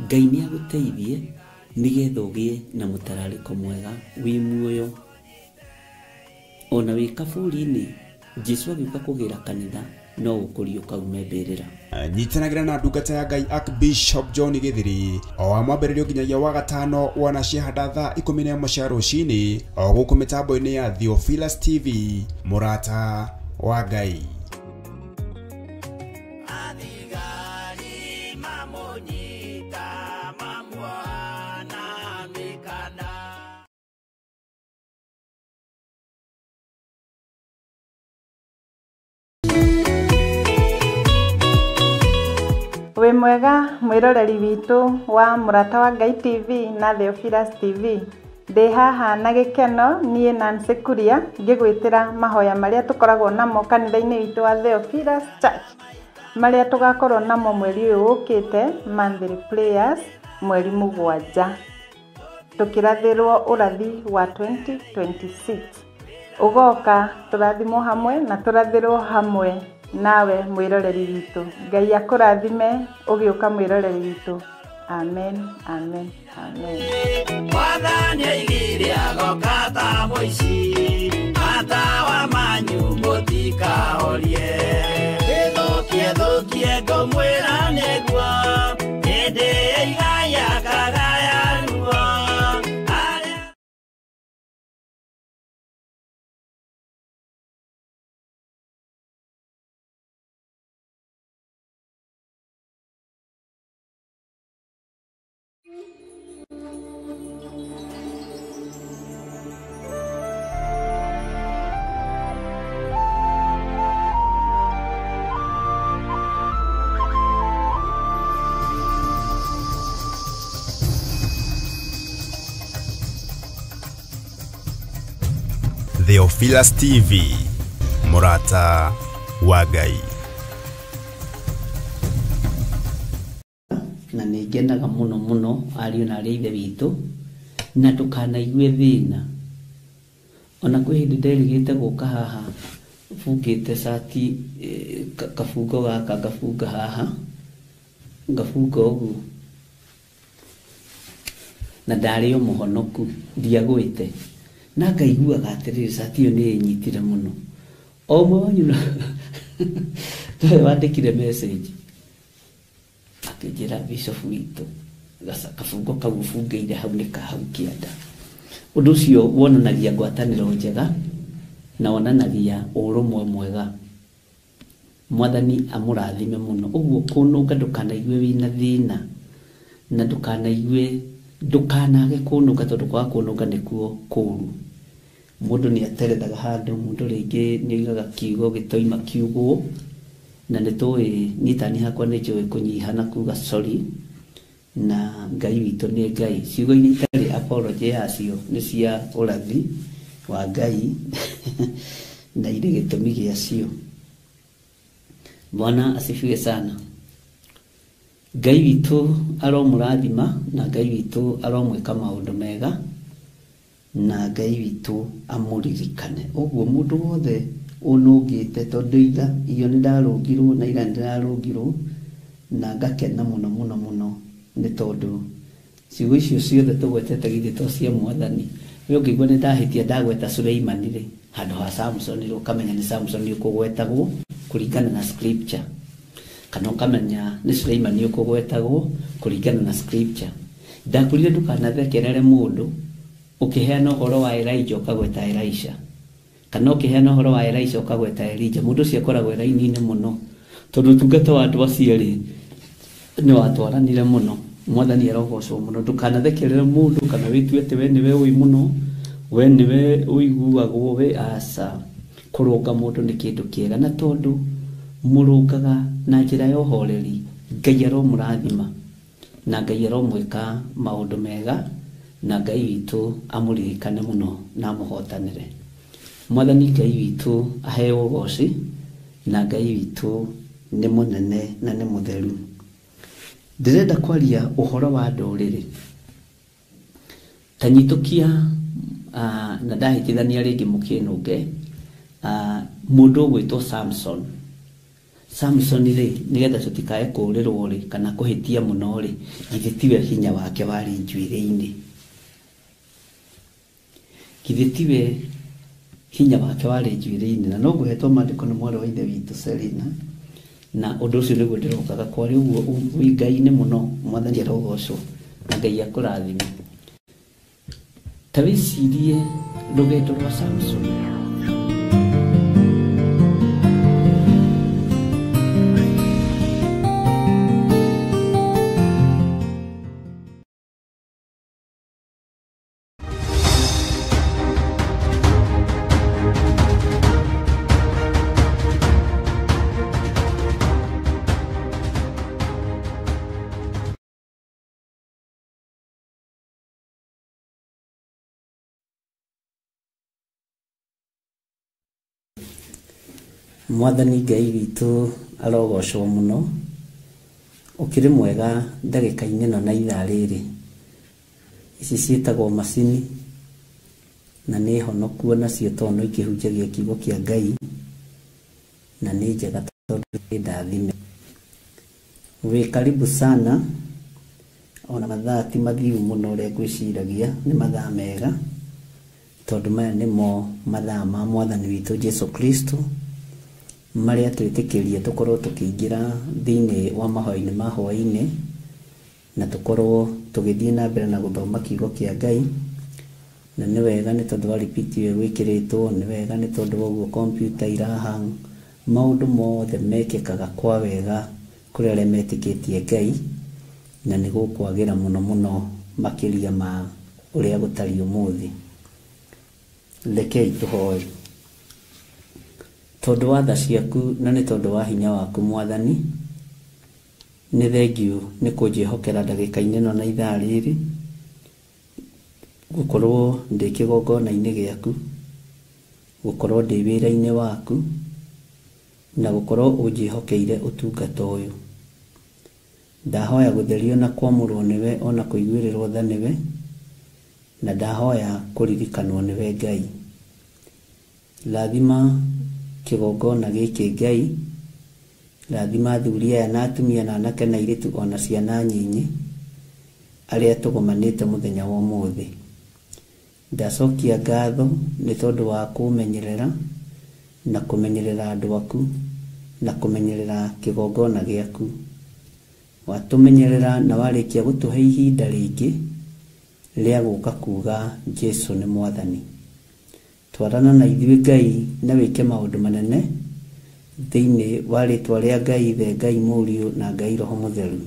Ngai nĩ agũteithie nĩgetha ũgĩe na mũtararĩko mwega wĩ muoyo. Ona wĩ kaburi-inĩ, Jesũ agĩũka kũgĩra kanitha no ũkũrio kaume mbĩrĩra. Nyitanagĩra na ndungata ya Ngai Archbishop John Githiri o amwambĩrĩrio nginyagia wa gatano wona ciahanda thaa 11 cia rũciinĩ o gũkũ mĩtambo-inĩ ya Theophilus TV Murata wa Ngai. Wĩ mwega mwĩroreri witũ wa Mũrata wa Ngai TV na Theophilus TV. Ndĩ haha na gĩkeno niĩ Nancy Kuria ngĩgwĩtĩra mahoya marĩa tũkoragwo namo kanitha-inĩ witũ wa Theophilus Church, marĩa tũgakorwo namo mweri ũyũ ũkĩte, monthly prayers mweri 7, tũkĩrathĩrwo ũrathi wa 2026. Ũgoka tũrathimwo hamwe na tũrathĩrwo hamwe nawe mwĩroreri witũ. Ngai akũrathime ũgĩũka mwĩroreri witũ. Amen, amen, amen. Wathani igire agoka ta moici ata wa manyu mutika horie thukie ngomwĩra nĩguo hĩndĩ igaya kagaya ruo. Theophilus TV, Mũrata wa Ngai. Na nĩ ngenaga mũno mũno ariũ na arĩa ithe witũ, na ndũkanaigue thĩna. Ona kwĩ hĩndĩ nderĩgĩte gũka haha bungĩte cati kabungo gaka ngabunga haha, ngabunga ũguo, na ndarĩ o mũhonoku ndiagwĩte, na ngaiguaga atĩrĩrĩ cati ĩyo nĩ ĩnyitire mũno. O ũmwe wanyu nĩwe wandĩkire message akĩnjĩra bishop witũ kabungo kau ũbungĩire hau nĩ kahau kĩanda. Ũndũ ũcio wonanagia ngwatanĩro njega na wonanagia ũrũmwe mwega. Mwathani amũrathime mũno. Ũguo kũnũnga ndũkanaigue wĩna thĩna, na ndũkanage kũnũnga, tondũ kwaga kũnũnga nĩkuo kũũru. Mũndũ nĩ aterethaga handũ, mũndũ rĩngĩ nĩ oigaga kiugo gĩtoima kiugwo, na nĩtũĩ nyitani hakwa nĩ njũĩ kũnyiha na kuga sorry, na Ngai witũ nĩ Ngai. Ciugo iria itarĩ apology yacio nĩ cia ũrathi wa Ngai na irĩ gĩtũmi gĩacio. Bwana asifiwe sana. Ngai witũ aromũrathima na Ngai witũ aromwĩka maũndũ mega, na Ngai witũ amũririkane. Ũguo mũndũ wothe ũnũngĩte, tondũ iyo nĩ ndarũngirwo na ira nĩ ndarũngirwo, na ngakena mũno mũno mũno nĩ tondũ ciugo icio ciothe tũgwetete githĩ to cia Mwathani. We ũngĩigua nĩ ndahĩtia ndagweta Suleimani rĩ, handũ ha Samson rĩ, ũkamenya nĩ Samson ũkũgwetagwo kũringana na scripture, kana ũkamenya nĩ Suleimani ũkũgwetagwo kũringana na scripture. Ndakwĩrire ndũkanathekerere mũndũ ũkĩheana ũhoro wa Elijah ũkagweta Elisha, kana ũkĩheana ũhoro wa Elisha ũkagweta Elijah. Mũndũ ũcio akoragwo raini-inĩ mũno, tondũ ũtungata wa andũ acio rĩ nĩ watwaranire mũno. Mwathani arogocwo mũno. Ndũkanathekerere mũndũ kana wĩtue atĩ we nĩwe ũĩ mũno, we nĩwe ũiguagwo, we aca. Kũrũnga mũndũ nĩ kĩndũ kĩega, na tondũ mũrũngaga na njĩra ya ũhoreri, Ngai aromũrathima na Ngai aromwĩka maũndũ mega, na Ngai witũ amũririkane mũno na amũhotanĩre. Mwathani Ngai witũ aheo ũgooci, na Ngai witũ nĩ mũnene na nĩ mũtheru. Ndĩrenda kwaria ũhoro wa ndũrĩrĩ. Ta nyitũkia na ndahĩtithania rĩngĩ mũkĩnũnge mũndũ ũgwĩtwo Samson. Samson rĩ, nĩgetha tũtikae kũũrĩrwo rĩ, kana kũhĩtia mũno rĩ, githĩ tiwe hinya wake warĩ njuĩrĩ-inĩ. Githĩ tiwe hinya wake warĩ njuĩrĩ-inĩ, na no ngũhetwo maandĩko nĩ mwarĩ wa ithe witũ Selina, na ũndũ ũcio nĩguo ndĩrokaga kwarĩ. Ũguo wĩ Ngai-inĩ mũno, Mwathani arogocwo na Ngai akũrathime. Ta wĩcirie rũgendo rwa Samson. Mwathani Ngai witũ arogocwo mũno, ũkĩrĩ mwega ndagĩka-inĩ ĩno na ithaa rĩrĩ. Ici ciĩtagwo macini na nĩ honoku onacio tondũ no ikĩhunjagia kiugo kĩa Ngai na nĩ njega tondũ nĩ ndathime. Wĩ karibu sana, ona mathaa ti mathiu mũno ũrĩa ngwĩciragia, nĩ mathaa mega tondũ maya nĩmo mathaa ma Mwathani witũ Jesu Kristo marĩa twĩtĩkĩrie tũkorwo tũkĩingĩra thĩinĩ wa mahoya-inĩ ma hwaĩ-inĩ na tũkorwo tũgĩthiĩ na mbere na gũthoma kiugo kĩa Ngai. Na nĩ wega nĩ tondũ wa repeat ĩyo gwĩkĩrĩtwo, nĩ wega nĩ tondũ wa ũguo kompiuta irahang, maũndũ mothe mekĩkaga kwa wega kũrĩ arĩa metĩkĩtie Ngai, na nĩ gũkwagĩra mũno mũno makĩria ma ũrĩa gũtariĩ ũmũthĩ. Rekei tũhoe. Tondũ wa tha ciaku na nĩ tondũ wa hinya waku Mwathani, nĩ thengiũ nĩ kũnjĩhokera ndagĩka-inĩ ĩno na ithaa rĩrĩ gũkorwo ndĩ kĩgongona-inĩ gĩaku, gũkorwo ndĩ wĩra-inĩ waku na gũkorwo ũnjĩhokeire ũtungata ũyũ. Ndahoya gũtherio na kwamũrwo nĩwe ona kũiguĩrĩrwo tha nĩwe, na ndahoya kũririkanwo nĩwe Ngai. Rathima kĩgongona gĩkĩ Ngai, rathima athuri aya na atumia na anake na airĩtu ona ciana nyinyi arĩa tũgomanĩte mũthenya wa ũmũthĩ. Ndacokia ngatho nĩ tondũ wa kũmenyerera na kũmenyerera andũ aku na kũmenyerera kĩgongona gĩaku. Watũmenyerera na warĩkia gũtũhe ihinda rĩngĩ rĩa gũka kuga Jesu nĩ Mwathani. Twarana na ithuĩ Ngai na wĩke maũndũ manene thĩinĩ wa rĩtwa rĩa Ngai Ithe, Ngai Mũriũ na Ngai Roho Mũtheru.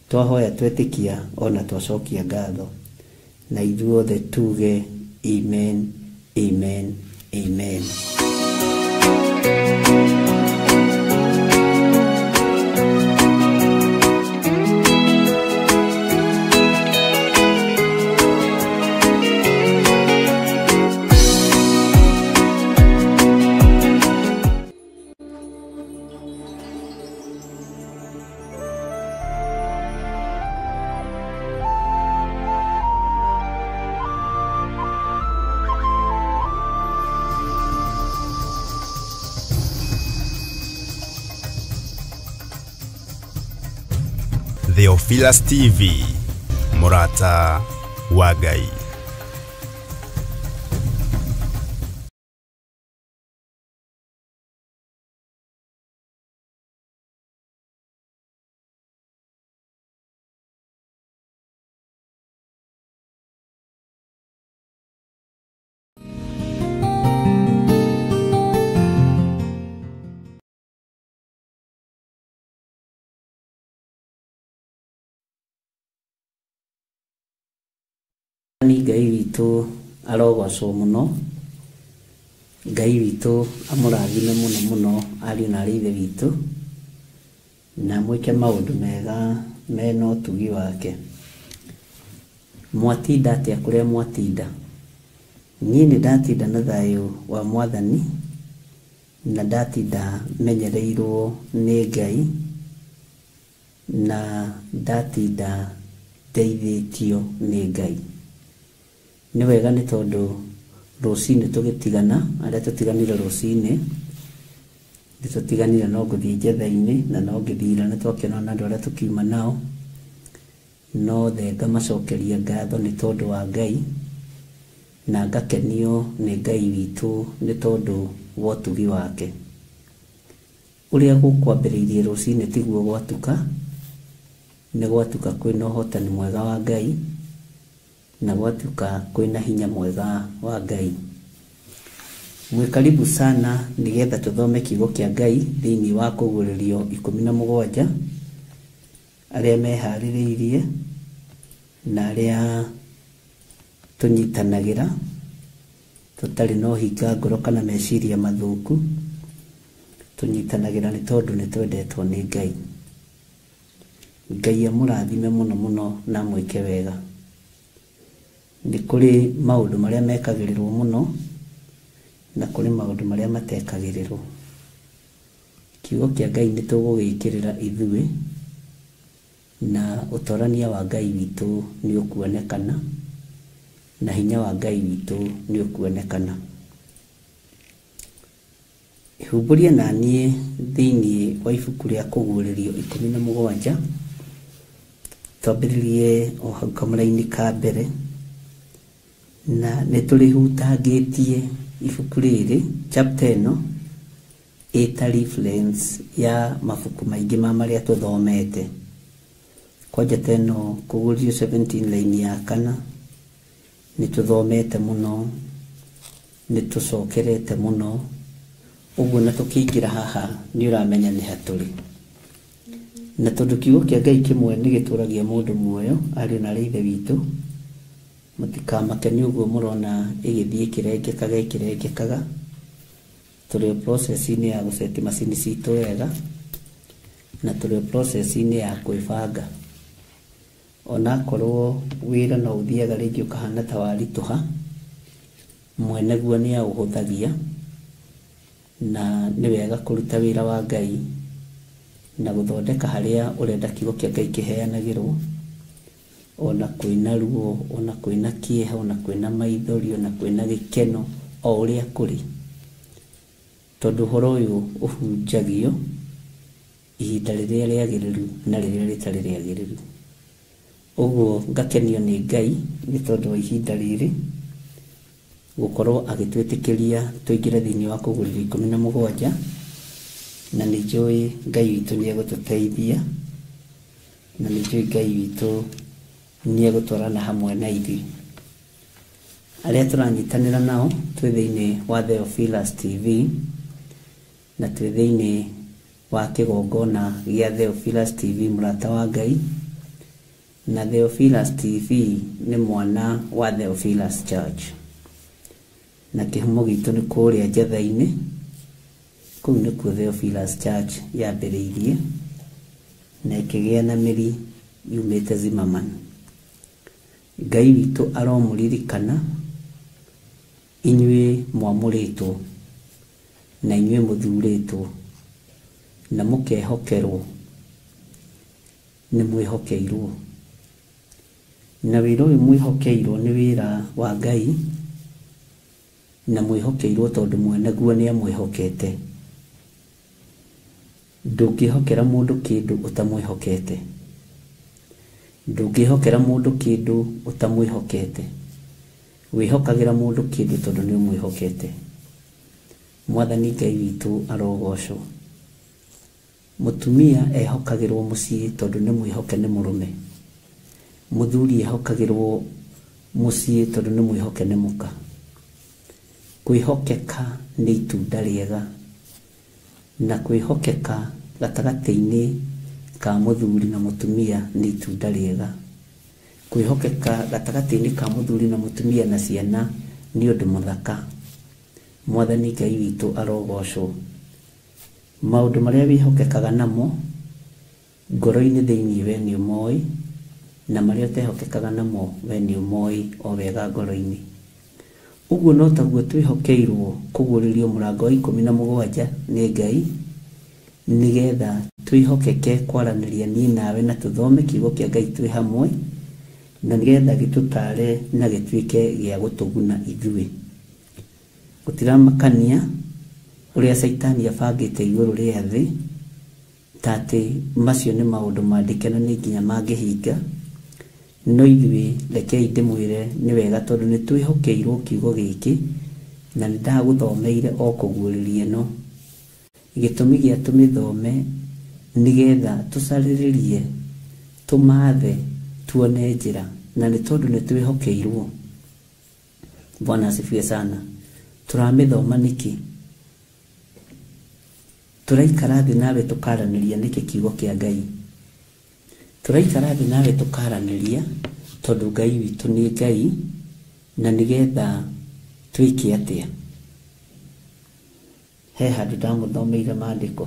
Twahoya twetĩkia ona twacokia ngatho, na ithuothe tuge amen, amen, amen. Theophilus TV, Murata wa Ngai. Ngai witũ arogocwo mũno, Ngai witũ amũrathime mũno mũno ariũ na aarĩ a Ithe witũ, na mwĩke maũndũ mega mena ũtugi wake. Mwatinda atĩa kũrĩa mwatinda? Niĩ nĩ ndatinda na thayũ wa Mwathani, na ndatinda menyereirwo nĩ Ngai, na ndatinda ndeithĩtio nĩ Ngai. Nĩ wega nĩ tondũ rũcinĩ tũgĩtigana, arĩa tũtiganire rũcinĩ, nĩ tũtiganire no gũthiĩ njetha-inĩ na no ngĩthira nĩ twakĩona na andũ arĩa tũkiuma nao, no thenga macokeria ngatho nĩ tondũ wa Ngai, na ngakenio nĩ Ngai witũ nĩ tondũ wa ũtugi wake. Ũrĩa gũkwambĩrĩirie rũcinĩ tiguo gwatuka, nĩ gwatuka kwĩna ũhotani mwega wa Ngai, na gwatuka kwĩna hinya mwega wa Ngai. Mwĩ karibu sana nĩgetha tũthome kiugo kĩa Ngai thĩinĩ wa Kũguũrĩrio 17, arĩa meharĩrĩirie na arĩa tũnyitanagĩra tũtarĩ na ũhinga ngoro kana meciria mathũku. Tũnyitanagĩra nĩ tondũ nĩ twendetwo nĩ Ngai. Ngai amũrathime mũno mũno na mwĩke wega. Nĩ kũrĩ maũndũ marĩa mekagĩrĩrwo mũno na kũrĩ maũndũ marĩa matekagĩrĩrwo. kiugo kĩa Ngai nĩ tũgũgĩkĩrĩra ithuĩ, na ũtorania wa Ngai witũ nĩ ũkuonekana, na hinya wa Ngai witũ nĩ ũkuonekana. Ihumburia na niĩ thĩinĩ wa ibuku rĩa Kũguũrĩrio 17, twambĩrĩrie o hau kamũra-inĩ ka mbere, na nĩ tũrĩhutangĩtie ibuku rĩrĩ, chapter ĩno ĩta reference ya mabuku maingĩ marĩa tũthomete. Kwanja teno Kũguũrĩrio 17 line ya 4 nĩ tũthomete mũno, nĩ tũcokerete mũno, ũguo na tũkĩingĩra haha nĩ ũramenya nĩ hatũrĩ. Na tondũ kiugo kĩa Ngai kĩmwe nĩ gĩtũragia mũndũ muoyo, ariũ na Ithe witũ, mũtikamake nĩ ũguo mũrona ĩgĩthiĩ ĩkĩrengekaga, tũrĩ process-inĩ ya gũceti macini citũ wega, na tũrĩ process-inĩ ya kwĩbanga. Ona korwo wĩra no ũthiaga rĩngĩ ũkahana ta waritũha, mwene guo nĩ aũhũthagia, na nĩ wega kũruta wĩra wa Ngai na gũthondeka harĩa ũrenda kiugo kĩa Ngai kĩheanagĩrwo, ona kwĩna ruo, ona kwĩna kĩeha, ona kwĩna maithori, ona kwĩna gĩkeno, o ũrĩa kũrĩ. Tondũ ũhoro ũyũ ũhunjagio ihinda rĩrĩa rĩagĩrĩru na rĩrĩa rĩtarĩ rĩagĩrĩru. Ũguo ngakenio nĩ Ngai nĩ tondũ wa ihinda rĩrĩ gũkorwo agĩtwĩtĩkĩria tũingĩre thĩinĩ wa Kũguũrĩrio 17, na nĩ njũĩ Ngai witũ nĩ egũtũteithia, na nĩ njũĩ Ngai witũ nĩ egũtwarana hamwe na ithuĩ. Arĩa tũranyitanĩra nao twĩ thĩinĩ wa Theophilus TV, na twĩ thĩinĩ wa kĩgongona gĩa Theophilus TV mũrata wa Ngai, na Theophilus TV nĩ mwana wa Theophilus Church, na kĩhumo gitũ nĩ kũrĩa Njatha-inĩ, kũu nĩkuo Theophilus Church yambĩrĩirie na ĩkĩgĩa na mĩri yumĩte Zimmerman. Ngai witũ aromũririkana inyuĩ mwamũrĩtwo na inyuĩ mũthurĩtwo na mũkehokerwo, nĩ mwĩhokeirwo, na wĩra ũyũ mwĩhokeirwo nĩ wĩra wa Ngai, na mwĩhokeirwo tondũ mwene guo nĩ amwĩhokete. Ndũngĩhokera mũndũ kĩndũ ũtamwĩhokete, ndũngĩhokera mũndũ kĩndũ ũtamwĩhokete, wĩhokagĩra mũndũ kĩndũ tondũ nĩ ũmwĩhokete. Mwathani Ngai witũ arogocwo. Mũtumia ehokagĩrwo mũciĩ tondũ nĩ mwĩhoke nĩ mũrũme, mũthuri ehokagĩrwo mũciĩ tondũ nĩ mwĩhoke nĩ mũka. Kwĩhokeka nĩ itunda rĩega, na kwĩhokeka gatagatĩ-inĩ ka mũthuri na mũtumia nĩ itunda rĩega. Kwĩhokeka gatagatĩ-inĩ ka mũthuri na mũtumia na ciana nĩ ũndũ mũthaka. Mwathani Ngai witũ arogocwo. Maũndũ marĩa wĩhokekaga namo ngoro-inĩ thĩinĩ we nĩ ũmoĩ, na marĩa ũtehokekaga namo we nĩ ũmoĩ o wega ngoro-inĩ. Ũguo no taguo twĩhokeirwo kũguũrĩrio mũrango wa 17 nĩ Ngai, nĩgetha twĩhokeke kwaranĩria niĩ nawe na tũthome kiugo kĩa Ngai twĩ hamwe, na nĩgetha gĩtũtare na gĩtuĩke gĩa gũtũguna ithuĩ. Gũtiramakania ũrĩa Saitani abangĩte igũrũ rĩa thĩ, ta atĩ macio nĩ maũndũ mandĩke na nĩ nginya mangĩhinga, no ithuĩ rekei ndĩmwĩre nĩ wega tondũ nĩ twĩhokeirwo kiugo gĩkĩ, na nĩ ndagũthomeire o Kũguũrĩrio ĩno. Gĩtũmi gĩa tũmĩthome nĩgetha tũcarĩrĩrie, tũmathe, tuone njĩra, na nĩ tondũ nĩ twĩhokeirwo. Bwana asifiwe sana. Tũramĩthoma nĩkĩ? Tũraikara thĩ nawe tũkaranĩria nĩkĩ kiugo kĩa Ngai? Tũraikara thĩ nawe tũkaranĩria tondũ Ngai witũ nĩ Ngai, na nĩgetha twĩke atĩa? He handũ ndamũthomeire maandĩko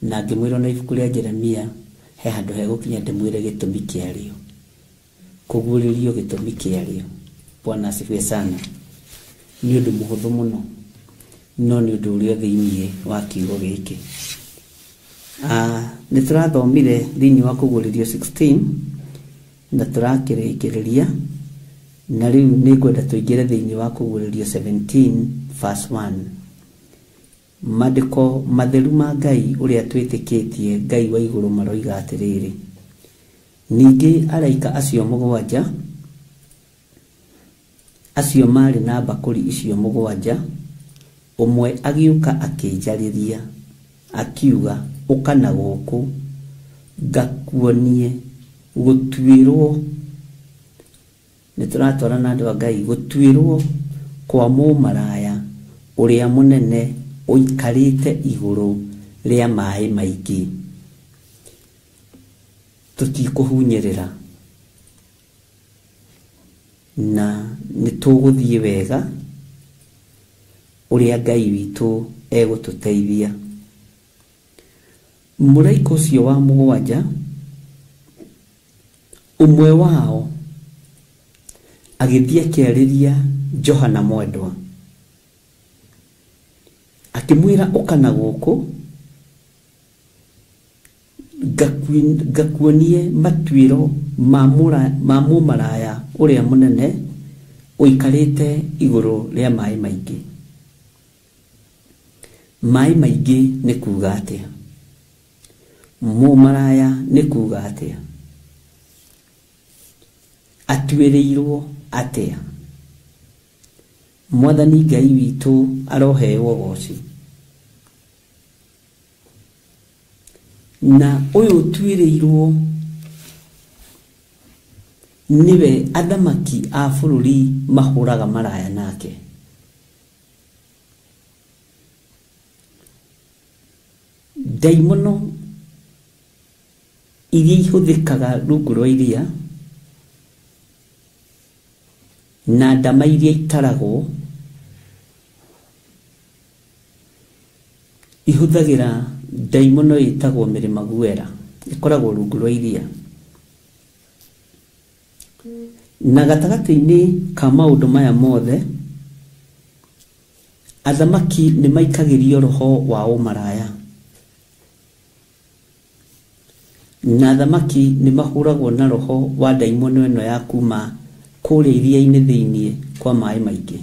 na ngĩmwĩra na ibuku rĩa Jeremia, he handũ hegũkinya ndĩmwĩre gĩtũmi kĩarĩo. Kũguũrĩrio gĩtũmi kĩarĩo. Bwana asifiwe sana. Nĩ ũndũ mũhũthũ mũno. no nĩ ũndũ ũrĩa thĩinĩ wa kiugo gĩkĩ. Nĩ tũrathomire thĩinĩ wa Kũguũrĩrio 16 na tũrakĩrĩkĩrĩria, na rĩu nĩ ngwenda tũingĩre thĩinĩ wa Kũguũrĩrio 17 verse 1. Maandĩko matheru ma Ngai ũrĩa twĩtĩkĩtie Ngai wa igũrũ maroiga atĩrĩrĩ: ningĩ araika acio mũgwanja acio marĩ na mbakũri icio mũgwanja, ũmwe agĩũka akĩnjarĩria akiuga, ũka na gũkũ ngakuonie gũtuĩrwo. Nĩ tũratwarana andũ a Ngai, gũtuĩrwo kwa mũmaraya ũrĩa mũnene ũikarĩte igũrũ rĩa maaĩ maingĩ. Tũtikũhunyĩrĩra na nĩ tũgũthiĩ wega ũrĩa Ngai witũ egũtũteithia. Mũraika ũcio wa mũgwanja, ũmwe wao agĩthiĩ akĩarĩria Johana mwendwa, akĩmwĩra, ũka na gũkũ ngakuonie matuĩro ma mũmaraya ũrĩa mũnene ũikarĩte igũrũ rĩa maaĩ maingĩ. Maaĩ maingĩ nĩ kuuga atĩa? Mũmaraya nĩ kuuga atĩa? Atuĩrĩirwo atĩa? Mwathani Ngai witũ aroheo goci. Na ũyũ tuĩrĩirwo niwe athamaki a bũrũri mahũraga maraya nake. Ndaimono iria ihũthĩkaga rungu rwa iria na ndama iria itaragwo ihũthagĩra ndaimono ĩtagwo mĩrĩmaguera, ĩkoragwo rungu rwa iria. Na gatagatĩ-inĩ ka maũndũ maya mothe, athamaki nĩ maikagĩrio roho wa ũmaraya, na athamaki nĩ mahũragwo na roho wa ndaimono ĩno ya kuma kũrĩa iria-inĩ thĩinĩ kwa maaĩ maingĩ,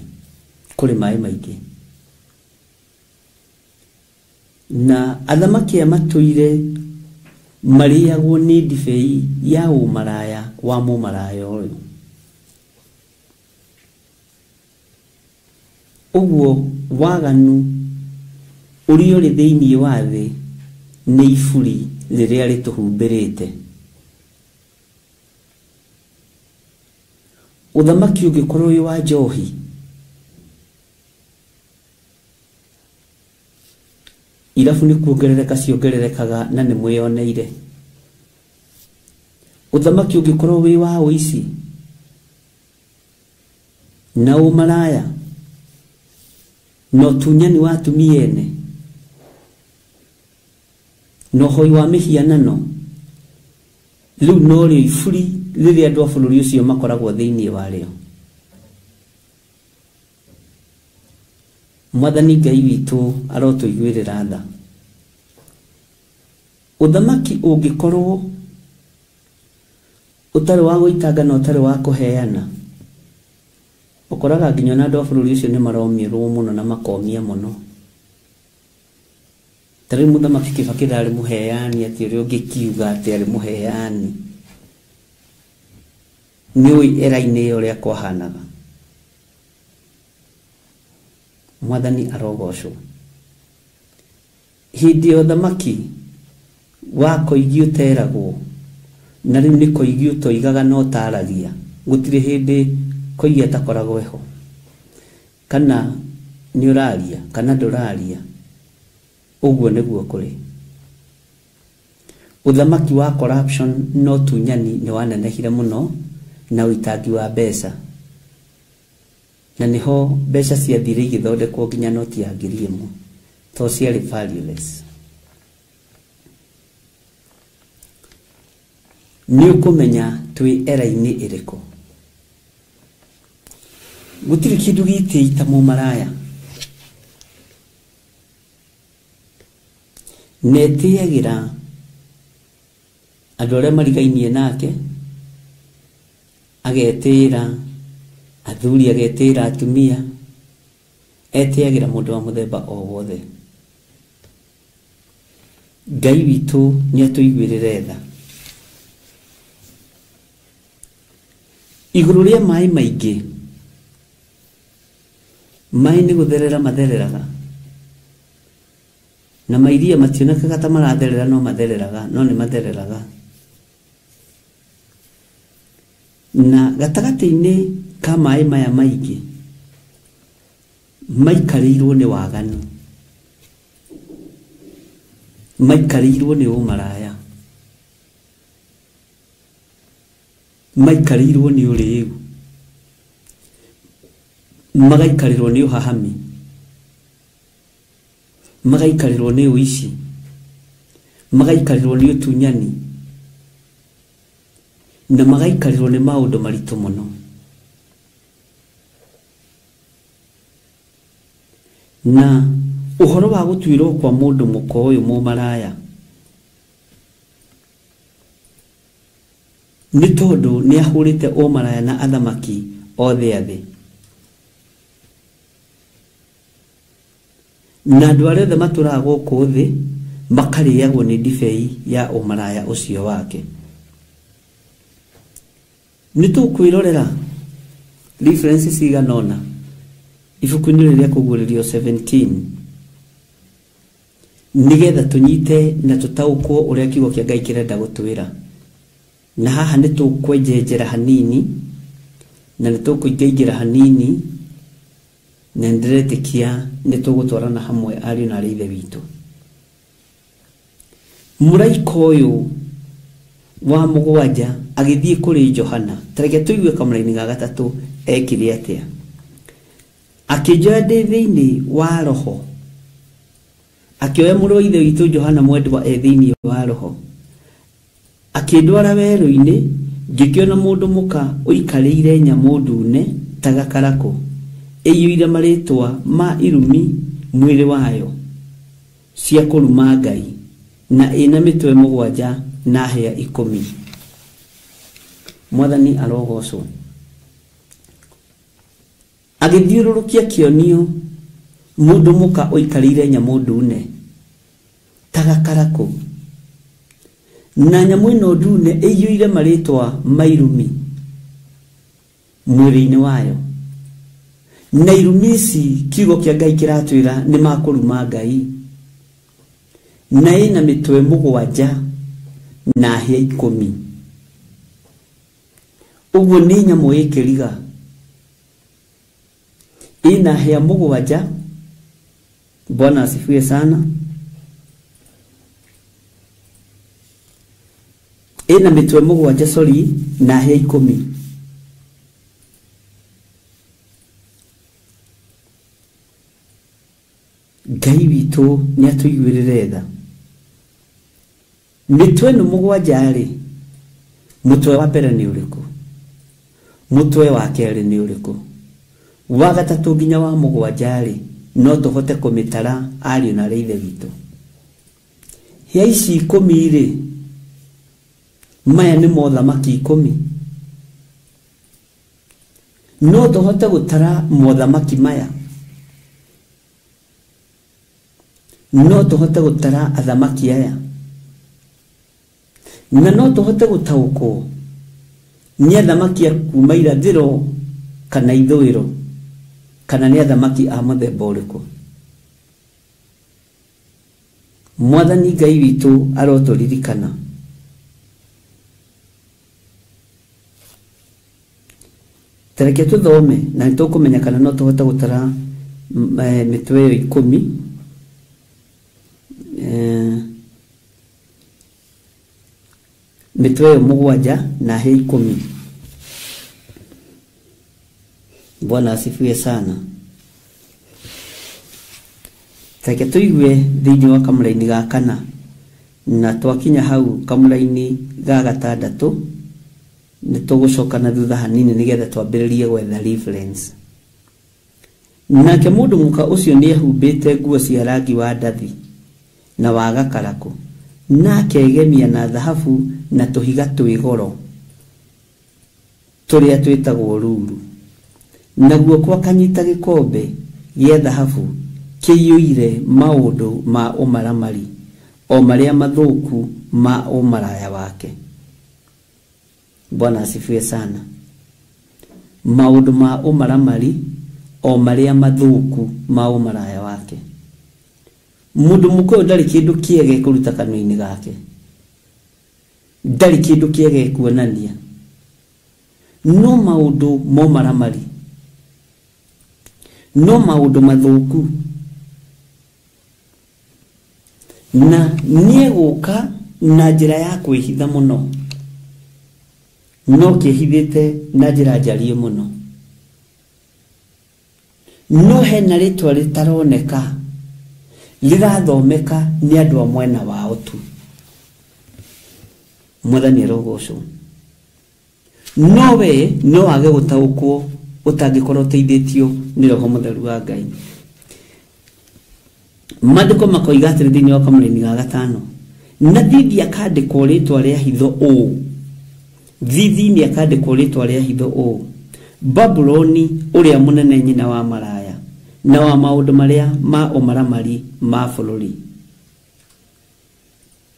kũrĩ maaĩ maingĩ. Na athamaki aya matũire marĩagwo nĩ ndibei ya ũmaraya wa mũmaraya ũyũ. Ũguo waganu ũrĩa ũrĩ thĩinĩ wa thĩ nĩ iburi rĩrĩa rĩtũhumbĩrĩte. Ũthamaki ũngĩkorwo wĩ wa njohi, irabu nĩ kuongerereka ciongererekaga na nĩ mwĩoneire. Ũthamaki ũngĩkorwo wĩ wa ũici na ũmaraya na ũtunyani wa atumia ene na ũhoi wa mĩhianano, rĩu no rĩo iburi rĩrĩa andũ a bũrũri ũcio makoragwo thĩinĩ warĩo. Mwathani Ngai witũ arotũiguĩrĩra tha. Ũthamaki ũngĩkorwo ũtarĩ wa gũitanga na ũtarĩ wa kũheana, ũkoraga nginya na andũ a bũrũri ũcio nĩ maromĩrwo mũno na makomia mũno. Tarĩ mũthamaki Kĩbakĩ ndarĩ mũheani, atĩ ũrĩa ũngĩkiuga atĩ arĩ mũheani nĩũĩ era-inĩ ĩyo ũrĩa kwahanaga. Mwathani arogocwo. Hĩndĩ ya ũthamaki wa Koigi ũteragwo, na rĩu nĩ Koigi ũtoigaga no taragia, gũtirĩ hĩndĩ Koigi atakoragwo ho. Kana nĩ ũraria kana ndũraria, ũguo nĩguo kũrĩ. Ũthamaki wa corruption no tunyani nĩ wanenehire mũno na ũitangi wa mbeca, na niho mbeca ciathire igĩthondekwo nginya noti ya 1,000 to ciarĩ valueless. Nĩ ũkũmenya twĩ era-inĩ ĩrĩkũ. Gũtirĩ kĩndũ gĩtĩi ta mũmaraya. netiagira andũ arĩa marigainie nake, agetĩra athuri, agetĩra atumia, etiagira mũndũ wa mũthemba o wothe. Ngai witũ nĩ atũiguĩrĩre tha. Igũrũ rĩa maĩ maingĩ, maĩ nĩ gũtherera mathereraga, na mairia mationekaga ta maratherera, no mathereraga, no nĩ mathereraga. Na gatagatĩ-inĩ ka maĩ maya maingĩ maikarĩirwo nĩ waganu, maikarĩirwo nĩ ũmaraya, maikarĩirwo nĩ ũrĩu, magaikarĩrwo nĩ ũhahami, magaikarĩrwo nĩ ũici, magaikarĩrwo nĩ ũtunyani, na magaikarĩrwo nĩ maũndũ maritũ mũno. Na ũhoro wa gũtuĩrwo kwa mũndũ mũko ũyũ mũmaraya nĩ tondũ nĩ ahũrĩte ũmaraya na athamaki othe athĩ, na andũ arĩa othe matũraga gũkũ thĩ makarĩagwo nĩ ndibei ya ũmaraya ũcio wake. Nĩ tũkwĩrorera references cigana ũna ibuku-inĩ rĩrĩa kũguũrĩrio 17 nĩgetha tũnyite na tũtaũkwo ũrĩa kiugo kĩa Ngai kĩrenda gũtwĩra. Na haha nĩ tũkwenjenjera hanini na nĩ tũkũingĩingĩra hanini, na ndĩretĩkia nĩ tũgũtwarana hamwe ariũ na arĩ ithe witũ. Mũraika ũyũ wa mũgwanja agĩthiĩ kũrĩ Johana, tareke tũigue kamũra-inĩ ga gatatũ ekire atĩa. Akĩnjoya ndĩ thĩinĩ wa roho, akĩoya mũrũ wa ithe witũ Johana mwendwa thĩinĩ wa roho, akĩndwara werũ-inĩ, ngĩkĩona mũndũ mũka ũikarĩire nyamũ ndune ta gakarakũ, ĩiyũire marĩtwa ma irumi mwĩrĩ wayo cia kũruma Ngai, na ĩna mĩtwe mũgwanja na hĩa 10. Mwathani arogocwo. Agĩthiũrũrũkia kĩonio mũndũ mũka ũikarĩire nyamũ ndune ta gakarakũ, na nyamũ ĩno ndune ĩiyũire marĩtwa ma irumi mwĩrĩ-inĩ wayo, na irumi ici kiugo kĩa Ngai kĩratwĩra nĩ makũruma Ngai, na ĩna mĩtwe mũgwanja na hĩa 10. Ũguo nĩ nyamũ ĩkĩriga, ina hĩa mũgwanja. Bwana asifiwe sana. Ina mĩtwe mũgwanja na hĩa 10. Ngai witũ nĩ atũiguĩrĩre tha. Mĩtwe ĩno mũgwanja rĩ, mũtwe wa mbere nĩ ũrĩkũ? Mũtwe wa kerĩ nĩ ũrĩkũ? Wa gatatũ nginya wa mũgwanja rĩ, no tũhote kũmĩtara ariũ na arĩ ithe witũ. Hĩa ici 10 rĩ, maya nĩ mothamaki 10. No tũhote gũtara mothamaki maya, no tũhote gũtara athamaki aya, na no tũhote gũtaũkwo nĩ athamaki a kuma irathĩro kana ithũĩro, kana nĩ athamaki a mũthemba ũrĩkũ. Mwathani Ngai witũ arotũririkana. Tareke tũthome na nĩtũkũmenya kana no tũhote gũtara mĩtwe ĩyo 10. Mĩtwe ĩyo mũgwanja na hĩa 10. Bwana asifiwe sana. Tareke tũigue thĩinĩ wa kamũra-inĩ ga 4, na twakinya hau kamũra-inĩ ga 6 nĩ tũgũcoka na thutha hanini nĩgetha twambĩrĩrie gwetha reference. Nake mũndũ mũka ũcio nĩ ehumbĩte nguo cia rangi wa ndathi, na wa gakaraku na kegemia na dhahabu na tuhiga twigoro turia twitagwo ruru naguo kwa kanyita gikombe gĩa dhahabu kĩiyũire maũndũ ma ũmaramari o marĩa mathũku ma ũmaraya wake. Bwana asifiwe sana. Maũndũ ma ũmaramari o marĩa mathũku ma ũmaraya wake. Mũndũ mũkũyũ ndarĩ kĩndũ kĩege kũruta kanua-inĩ gake, ndarĩ kĩndũ kĩege kuonania, no maũndũ ma ũmaramari, no maũndũ mathũku, na niegũka na njĩra ya kwĩhitha mũno, no kĩhithĩte na njĩra njarie mũno, no hena rĩtwa rĩtaroneka rĩrathomeka nĩ andũ a mwena wao tu. Mwathani arogocwo. No we no wage gũtaũkwo ũtangĩkorwo ũteithĩtio nĩ Roho Mũtheru wa Ngai. Maandĩko makoiga atĩrĩ thĩinĩ wa Kamũrani ga gatano, na thithi akandĩkwo rĩtwa rĩa hitho ũũ, thithi-inĩ akandĩkwo rĩtwa rĩa hitho ũũ, Babuloni ũrĩa mũnene nyina wa maraya na wa maũndũ marĩa ma ũmaramari ma bũrũri.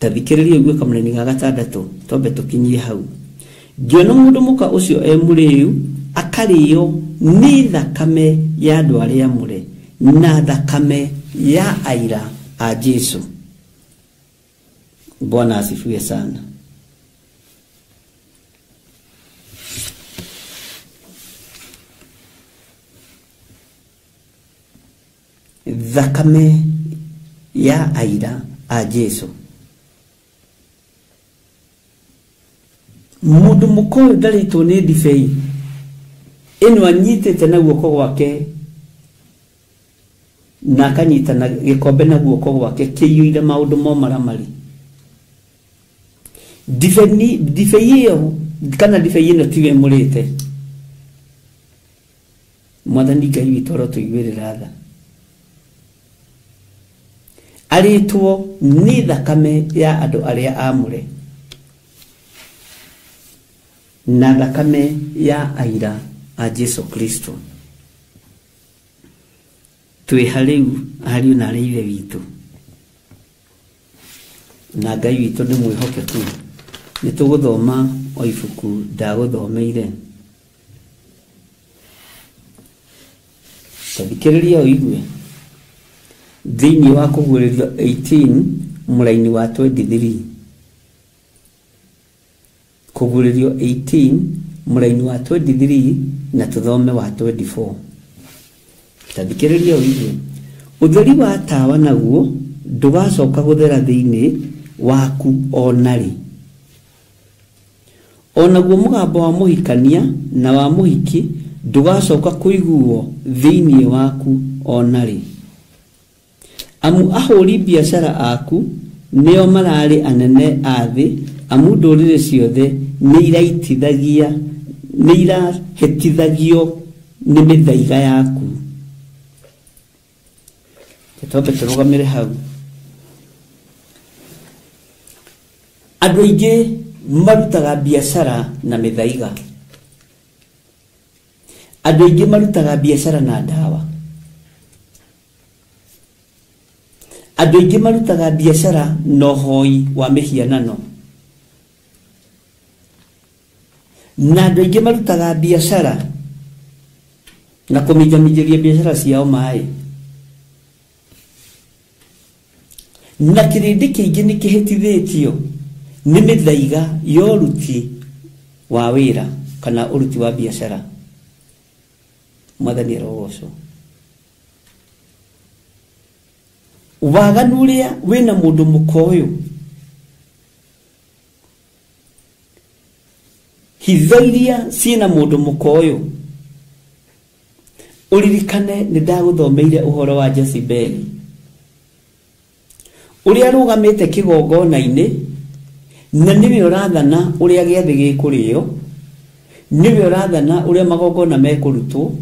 Tathikĩrĩria ũguo Kamũrani ga gatandatũ twambe tũkinyie hau. Ngĩona mũndũ mũka ũcio mũrĩu akarĩo nĩ thakame ya andũ arĩa amũre na thakame ya aira a Jesu. Bwana asifiwe sana. Thakame ya aira a Jesu. Mũndũ mũkũyũ ndarĩtwo nĩ ndibei ĩno anyitĩte na guoko gwake na akanyita na gĩkombe na guoko gwake kĩiyũire maũndũ ma ũmaramari. Ndibei ĩyo kana ndibei ĩno tiwe mũrĩte. Mwathani Ngai witũ arotũiguĩrĩra tha. Arĩtwo nĩ thakame ya andũ arĩa amũre na thakame ya aira a Jesu Kristo. Twĩha rĩu ariũ na arĩa ithe witũ, na Ngai witũ nĩ mwĩhokeku, nĩ tũgũthoma o ibuku ndagũthomeire. Tathikĩrĩria o igue thĩinĩ wa Kũguũrĩrio 18 mũraini wa 23. Kũguũrĩrio 18 mũraini wa 23 na tũthome wa 24. Tathikĩrĩria o igue, ũtheri wa tawa naguo ndũgacoka gũthera thĩinĩ waku onarĩ, onaguo mũgambo wa mũhikania na wa mũhiki ndũgacoka kũiguo thĩinĩ waku onarĩ, amu ahũri biacara aku nĩo mararĩ anene a thĩ, amu ndũrĩrĩ ciothe nĩ irahĩtithagio nĩ mĩthaiga yaku. Twambe tũrũgamĩre hau. Andũ aingĩ marutaga biacara na mĩthaiga, andũ aingĩ marutaga biacara na ndawa, andũ aingĩ marutaga biacara na ũhoi wa mĩhianano, na andũ aingĩ marutaga biacara na kũminjaminjĩria biacara ciao maĩ, na kĩrĩndĩ kĩingĩ nĩ kĩhĩtithĩtio nĩ mĩthaiga ya ũruti wa wĩra kana ũruti wa biacara. Mwathani arogocwo. Waganu ũrĩa wĩna mũndũ mũkũyũ, hitho iria ciĩna mũndũ mũkũyũ, ũririkane nĩ ndagũthomeire ũhoro wa Jezebeli ũrĩa arũgamĩte kĩgongona-inĩ, na nĩwe ũrathana ũrĩa gĩathĩ gĩkũrĩo, nĩwe ũrathana ũrĩa magongona mekũrutwo,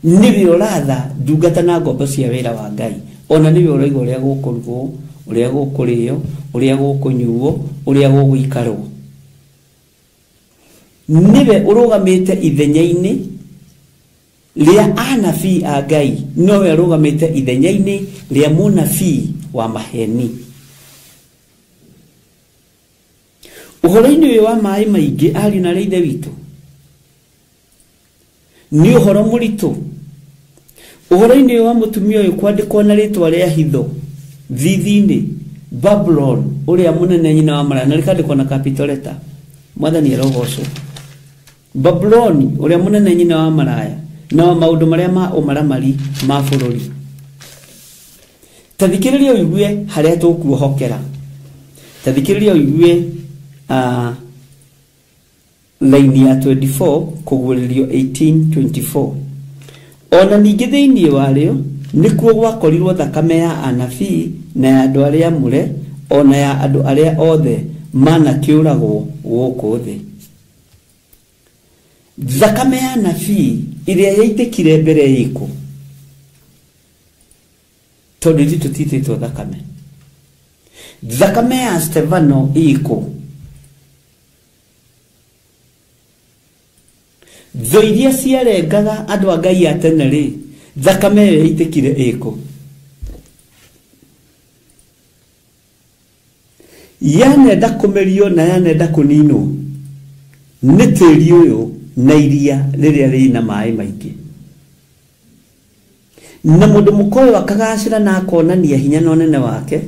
nĩwe ũratha ndungata na ngombo cia wĩra wa Ngai, ona nĩwe ũraiga ũrĩa gũkũrugwo, uria gukurio, uria gukunyuo, uria guguikarwo. Niwe urugamite ithenya-ini ria anabii a Ngai, nowe urugamite ithenya-ini ria munabii wa maheni. Uhoro-ini uyu wa mai maingi ari na reithe witu ni uhoro muritu. Uhoro-ini uyu wa mutumia uyu kwandikwo na ritwa ria hitho thithi-ini Babylon uria munene nyina wa maraya, na rikandikwo na capital letter. Mwathani arogocwo. Babylon uria munene nyina wa maraya na maundu maria ma umaramari ma bururi. Tathikiriria uigue haria tukuohokera. Tathikiriria uigue line ya 24 kuguririo 18:24. Ona ningi thiini wario nikuo gwakorirwo thakame ya anabii na ya andu aria mure, ona ya andu aria othe manakiuragwo guku thi. Thakame ya anabii iria yaitikire mbere yiku, tondu ithu tutititwo thakame. Thakame ya Stefano iku, tho iria ciarengaga andu a Ngai a tene ri, thakame ĩyo yaitikire iku. Yanenda kumerio na yanenda kuninwo nĩ tĩri ũyũ na iria riria rina mai maingi. Na mundu mukoyo akagacira na akonania hinya na nene wake,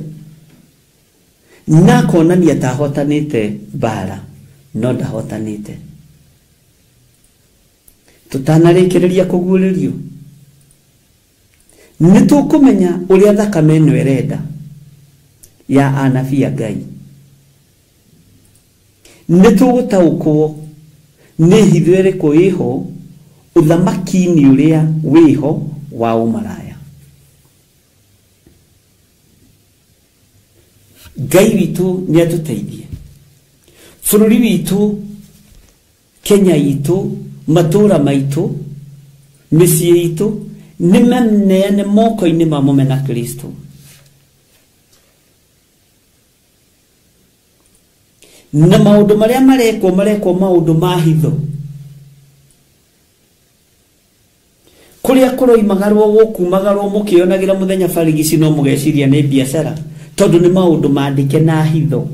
na akonania ta hotanite bara no ndahotanite. Tutanarikiriria kuguririo, nitukumenya uria thakame ĩno ĩrenda ya anabii a Ngai. Nitugutaukwo ni hitho iriku iho uthamaki-ini uria wiho wa umaraya. Ngai witu ni atuteithie. Bururi witu, Kenya itu, matura maitu, micii itu ni maneane moko-ini ma mumena Kristo. Na maundu maria marekwo maundu ma hitho, kuria kuroimagarwo gukumagarwo mukionagira muthenya barigisi no mugeciria ni biashara, tondu ni maundu mandike na hitho.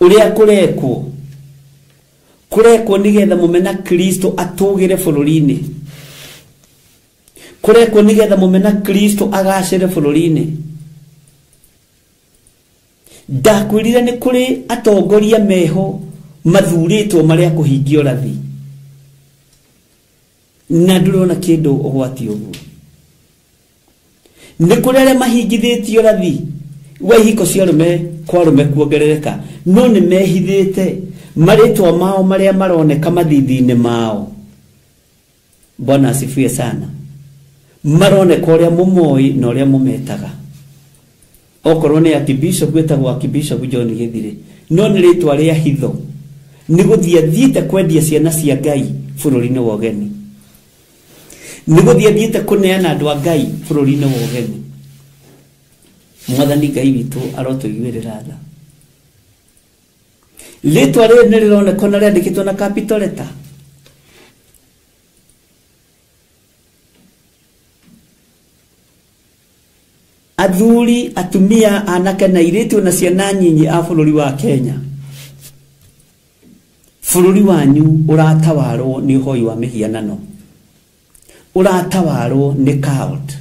Uria kurekwo nigetha mumena Kristo atugire bururi-ini, kurekwo nigetha mumena Kristo agacire bururi-ini. Ndakwirire ni kuri atongoria meho mathuritwo maria kuhingio rathi, na ndurona kindu ugwati uguo. Ni kuri aria mahingithitio rathi wa ihiko cia rume kwa rume kuongerereka, no ni mehithite maritwa mao maria maroneka mathithi-ini mao. Bwana asifiwe sana. Maroneka uria mumoi na uria mumetaga. Okorwo ni Archbishop gwetagwo Archbishop John Githire, no ni ritwa ria hitho, ni guthiathiite kwendia ciana cia Ngai bururi-ini wa ugeni, ni guthiathiite kuneana andu a Ngai bururi-ini wa ugeni. Mwathani Ngai witu arotuiguirira tha. Ritwa riri ni rironekana riandikitwo na capital letter. Athuri, atumia, anake na airitu na ciana nyinyi a bururi wa Kenya, bururi wanyu uratawarwo ni uhoi wa mihianano, uratawarwo ni cult,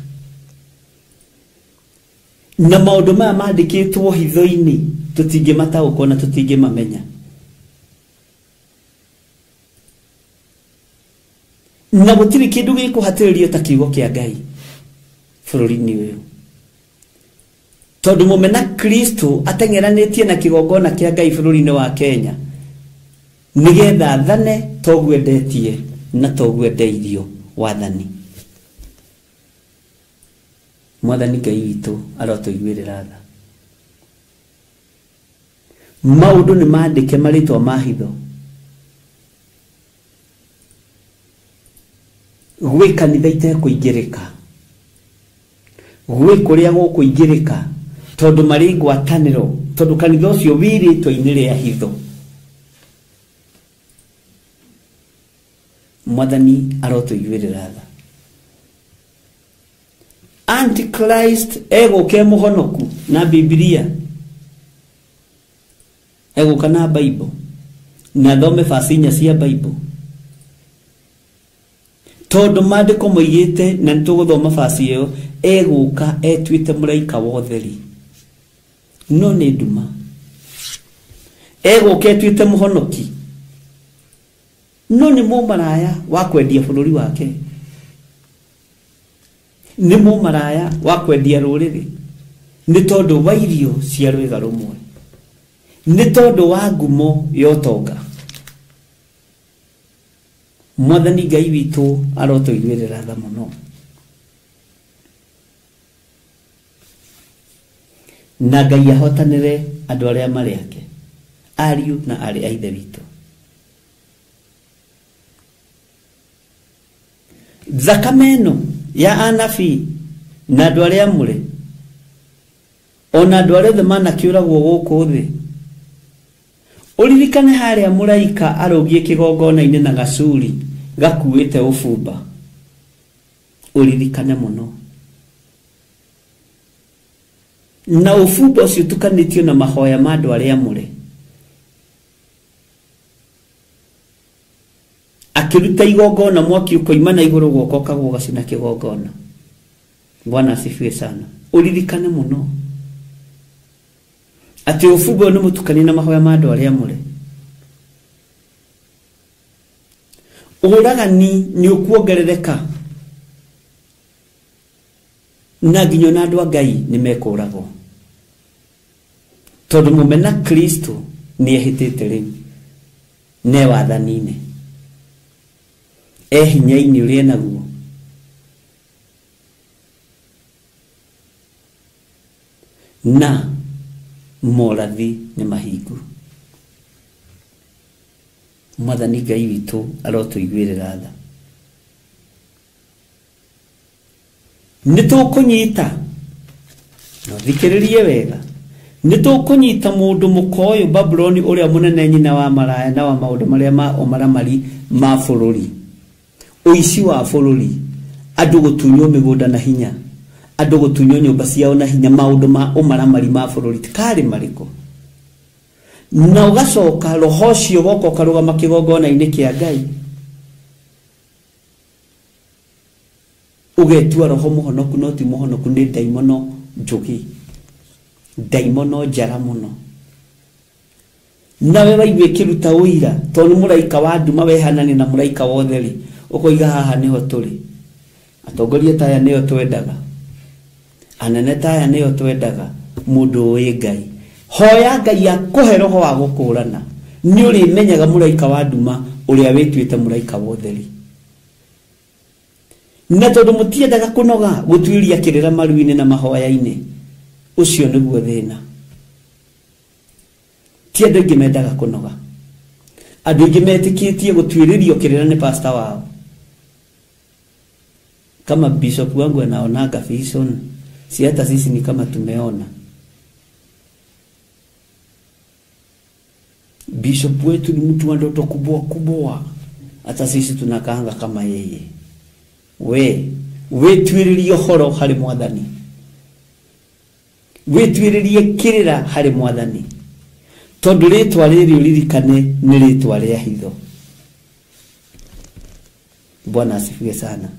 na maundu maya mandikitwo hitho-ini tutingimataũkwo na tutingimamenya. Na gutiri kindu gikuhatiririo ta kiugo kia Ngai bururi-ini uyu, tondu mumena Kristo ateng'eranitie na kigongona kia Ngai bururi-ini wa Kenya nigetha thane togwendetie na togwendeirio wathani. Mwathani Ngai witu arotuiguirira tha. Maundu ni mandike maritwa ma hitho, gwi kanitha itekuingirika, gwĩ kũrĩa gũkũingĩrĩka tondũ marĩ ngwatanĩro, tondũ kanitha ũcio wĩrĩtwo-inĩ rĩa hitho. Mwathani arotũiguĩrĩra tha. Antichrist egũka mũhonoku na Biblia, egũka na Bible, na thome basinya cia Bible, tondũ maandĩko moigĩte na nĩtũgũthoma basi ĩyo, egũka etuĩte mũraika wa ũtheri, no nĩ nduma. Egũka etuĩte mũhonoki, no nĩ mũmaraya wa kwendia bũrũri wake, nĩ mũmaraya wa kwendia rũrĩrĩ, nĩ tondũ wa irio cia rwĩga rũmwe, nĩ tondũ wa ngumo ya ũtonga. Mwathani Ngai witũ arotũiguĩrĩra tha mũno. Na Ngai ahotanĩre andũ arĩa marĩ ake, ariũ na arĩ a ithe witũ. Thakame ĩno ya anabii na andũ arĩa amũre, ona andũ arĩa othe manakĩũragwo gũkũ thĩ, ũririkane harĩa mũraika arũgie kĩgongona-inĩ na gacuri gakuĩte ũbumba, ũririkane mũno. Na ũbumba ũcio ũtukanĩtio na mahoya ma andũ arĩa amũre, akĩruta igongona, mwaki ũkoima na igũrũ guoko kaguo gacina kĩgongona. Bwana asifiwe sana. Ũririkane mũno atĩ ũbumba ũyũ nĩ mũtukanie na mahoya ma andũ arĩa amũre. Ũragani nĩ ũkuongerereka, na nginya na andũ a Ngai nĩ mekũragwo, tondũ mũmena Kristo nĩ ehĩtĩte rĩu, nĩ wathani-inĩ, hinya-inĩ ũrĩa naguo. Na morathi nĩ mahingu. Mwathani Ngai witũ arotũiguĩrĩra tha. Nĩtũkũnyita, no thikĩrĩrie wega, nĩtũkũnyita mũndũ mũkoyo Babuloni ũrĩa mũnene, nyina wa maraya na wa maũndũ marĩa ma ũmaramari ma bũrũri, ũici wa bũrũri, andũ gũtunywo mĩgũnda na hinya, andũ gũtunywo nyũmba ciao na hinya, maũndũ ma ũmaramari ma bũrũri tikarĩ marĩkũ. Na ũgacoka roho ũcio goko karũgama kĩgongona-inĩ kĩa Ngai, ũgetua roho mũhonoku, no ti mũhonoku, nĩ ndaimono njũgĩ, ndaimono njara mũno. Nawe waigua ĩkĩruta ũira, tondũ mũraika wa nduma wehanani na mũraika wa ũtheri, ũkoiga haha nĩho tũrĩ, atongoria ta aya nĩo twendaga, anene ta aya nĩo twendaga, mũndũ ũĩ Ngai. Hoya Ngai akũhe roho wa gũkũrana, nĩ ũrĩmenyaga mũraika wa nduma ũrĩa wĩtuĩte mũraika wa ũtheri. Na tondũ mũtiendaga kũnoga gũtuĩria kĩrĩra maru-inĩ na mahoya-inĩ, ũcio nĩguo thĩna. Ti andũ aingĩ mendaga kũnoga, andũ aingĩ metĩkĩtie gũtuĩrĩrio kĩrĩra nĩ pastor wao. Kama bishop wangu anaonaga vision, si hata sisi ni kama tumeona. Bishop wetu ni mtu wa ndoto kubwa kubwa, hata sisi tunakaanga kama yeye. We tuĩrĩrie horo harĩ Mwathani, we tuĩrĩrie kĩrĩra harĩ Mwathani, tondũ rĩtwa rĩrĩ ũririkane nĩ rĩtwa rĩa hitho. Bwana asifiwe sana.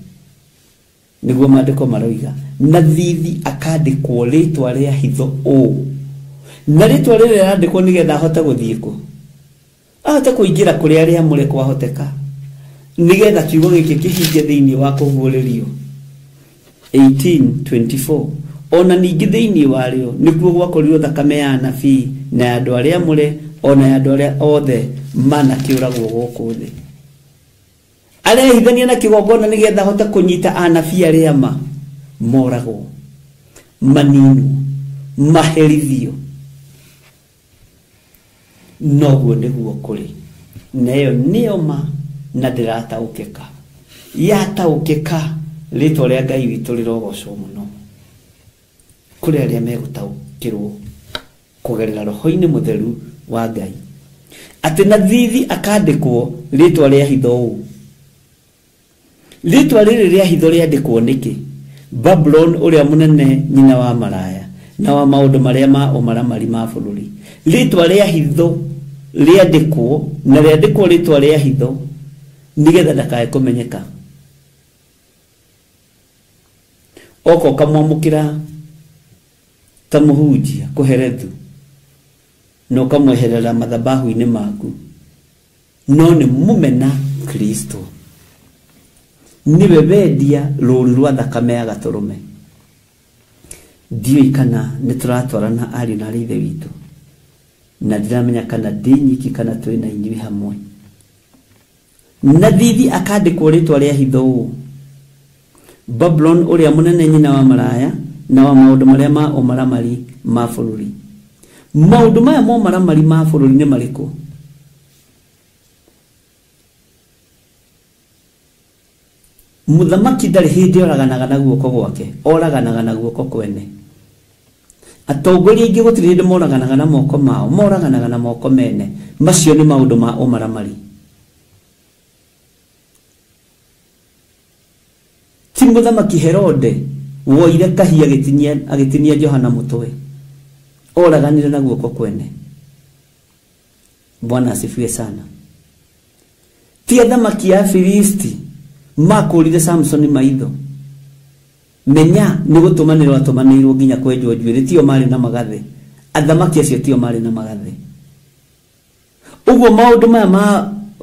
Nĩguo maandĩko maroiga, na thithi akandĩkwo rĩtwa rĩa hitho ũũ, na rĩtwa rĩrĩ rĩrandĩkwo nĩgetha ahote gũthiĩ kũ, ahote kũingĩra kũrĩa arĩa amũre kwahoteka, nĩgetha kiugo gĩkĩ kĩhinge thĩinĩ wa kũguũrĩrio. 18:24. Ona ningĩ thĩinĩ warĩo nĩkuo gwakorirwo thakame ya anabii na andũ arĩa amũre, ona andũ arĩa othe manakĩũragwo gũkũ thĩ. Arehithania na kĩgongona nĩgetha ahote kũnyita anabii arĩa ma moragwo, maninu, maherithio. Noguo nĩguo kũrĩ, na ĩyo nĩyo ma, na ndĩrataũkĩka, yataũkĩka, rĩtwa rĩa Ngai witũ rĩrogocwo mũno. kuri aria megutaukirwo kugerera roho-ini mutheru wa Ngai ati na thithi akandikwo ritwa ria hitho ritwa riri ria hitho riandikwo niki Babylon uria munene nyina wa maraya na wa maundu maria ma umaramari ma bururi ritwa ria hitho riandikwo na riandikwo ritwa ria hitho nigetha ndakae kumenyeka oko kamwamukira ta muhunjia kuherethu no kamweherera madhabahu-ini maku no ni mumena Kristo niwe wendia rũri rwa thakame ya gaturume ndiyo kana nituratwarana ari na rithe witu na ndiramenya kana ndinyiki kana twina inyui hamwe na thithi akandikwo ritwa ria hitho Babylon uria munene nyina wa maraya na wa maundu maria ma umaramari ma bururi maundu maya ma umaramari ma bururi ni mariku muthamaki ndari hindi oraganaga na guoko gwake oraganaga na guoko kwene atongoria ingi gutiri hindi moraganaga na moko mao moraganaga na moko mene macio ni maundu ma umaramari ti muthamaki Herode woire kahia agitinia Johana mutwe oraganire na guoko kwene Bwana asifiwe sana ti athamaki ya Filisti makurire Samson maitho menya ni gutumanirwo atumanirwo nginya kwenjwo njuiri tio mari na magathe athamaki acio tio mari na magathe uguo maundu maya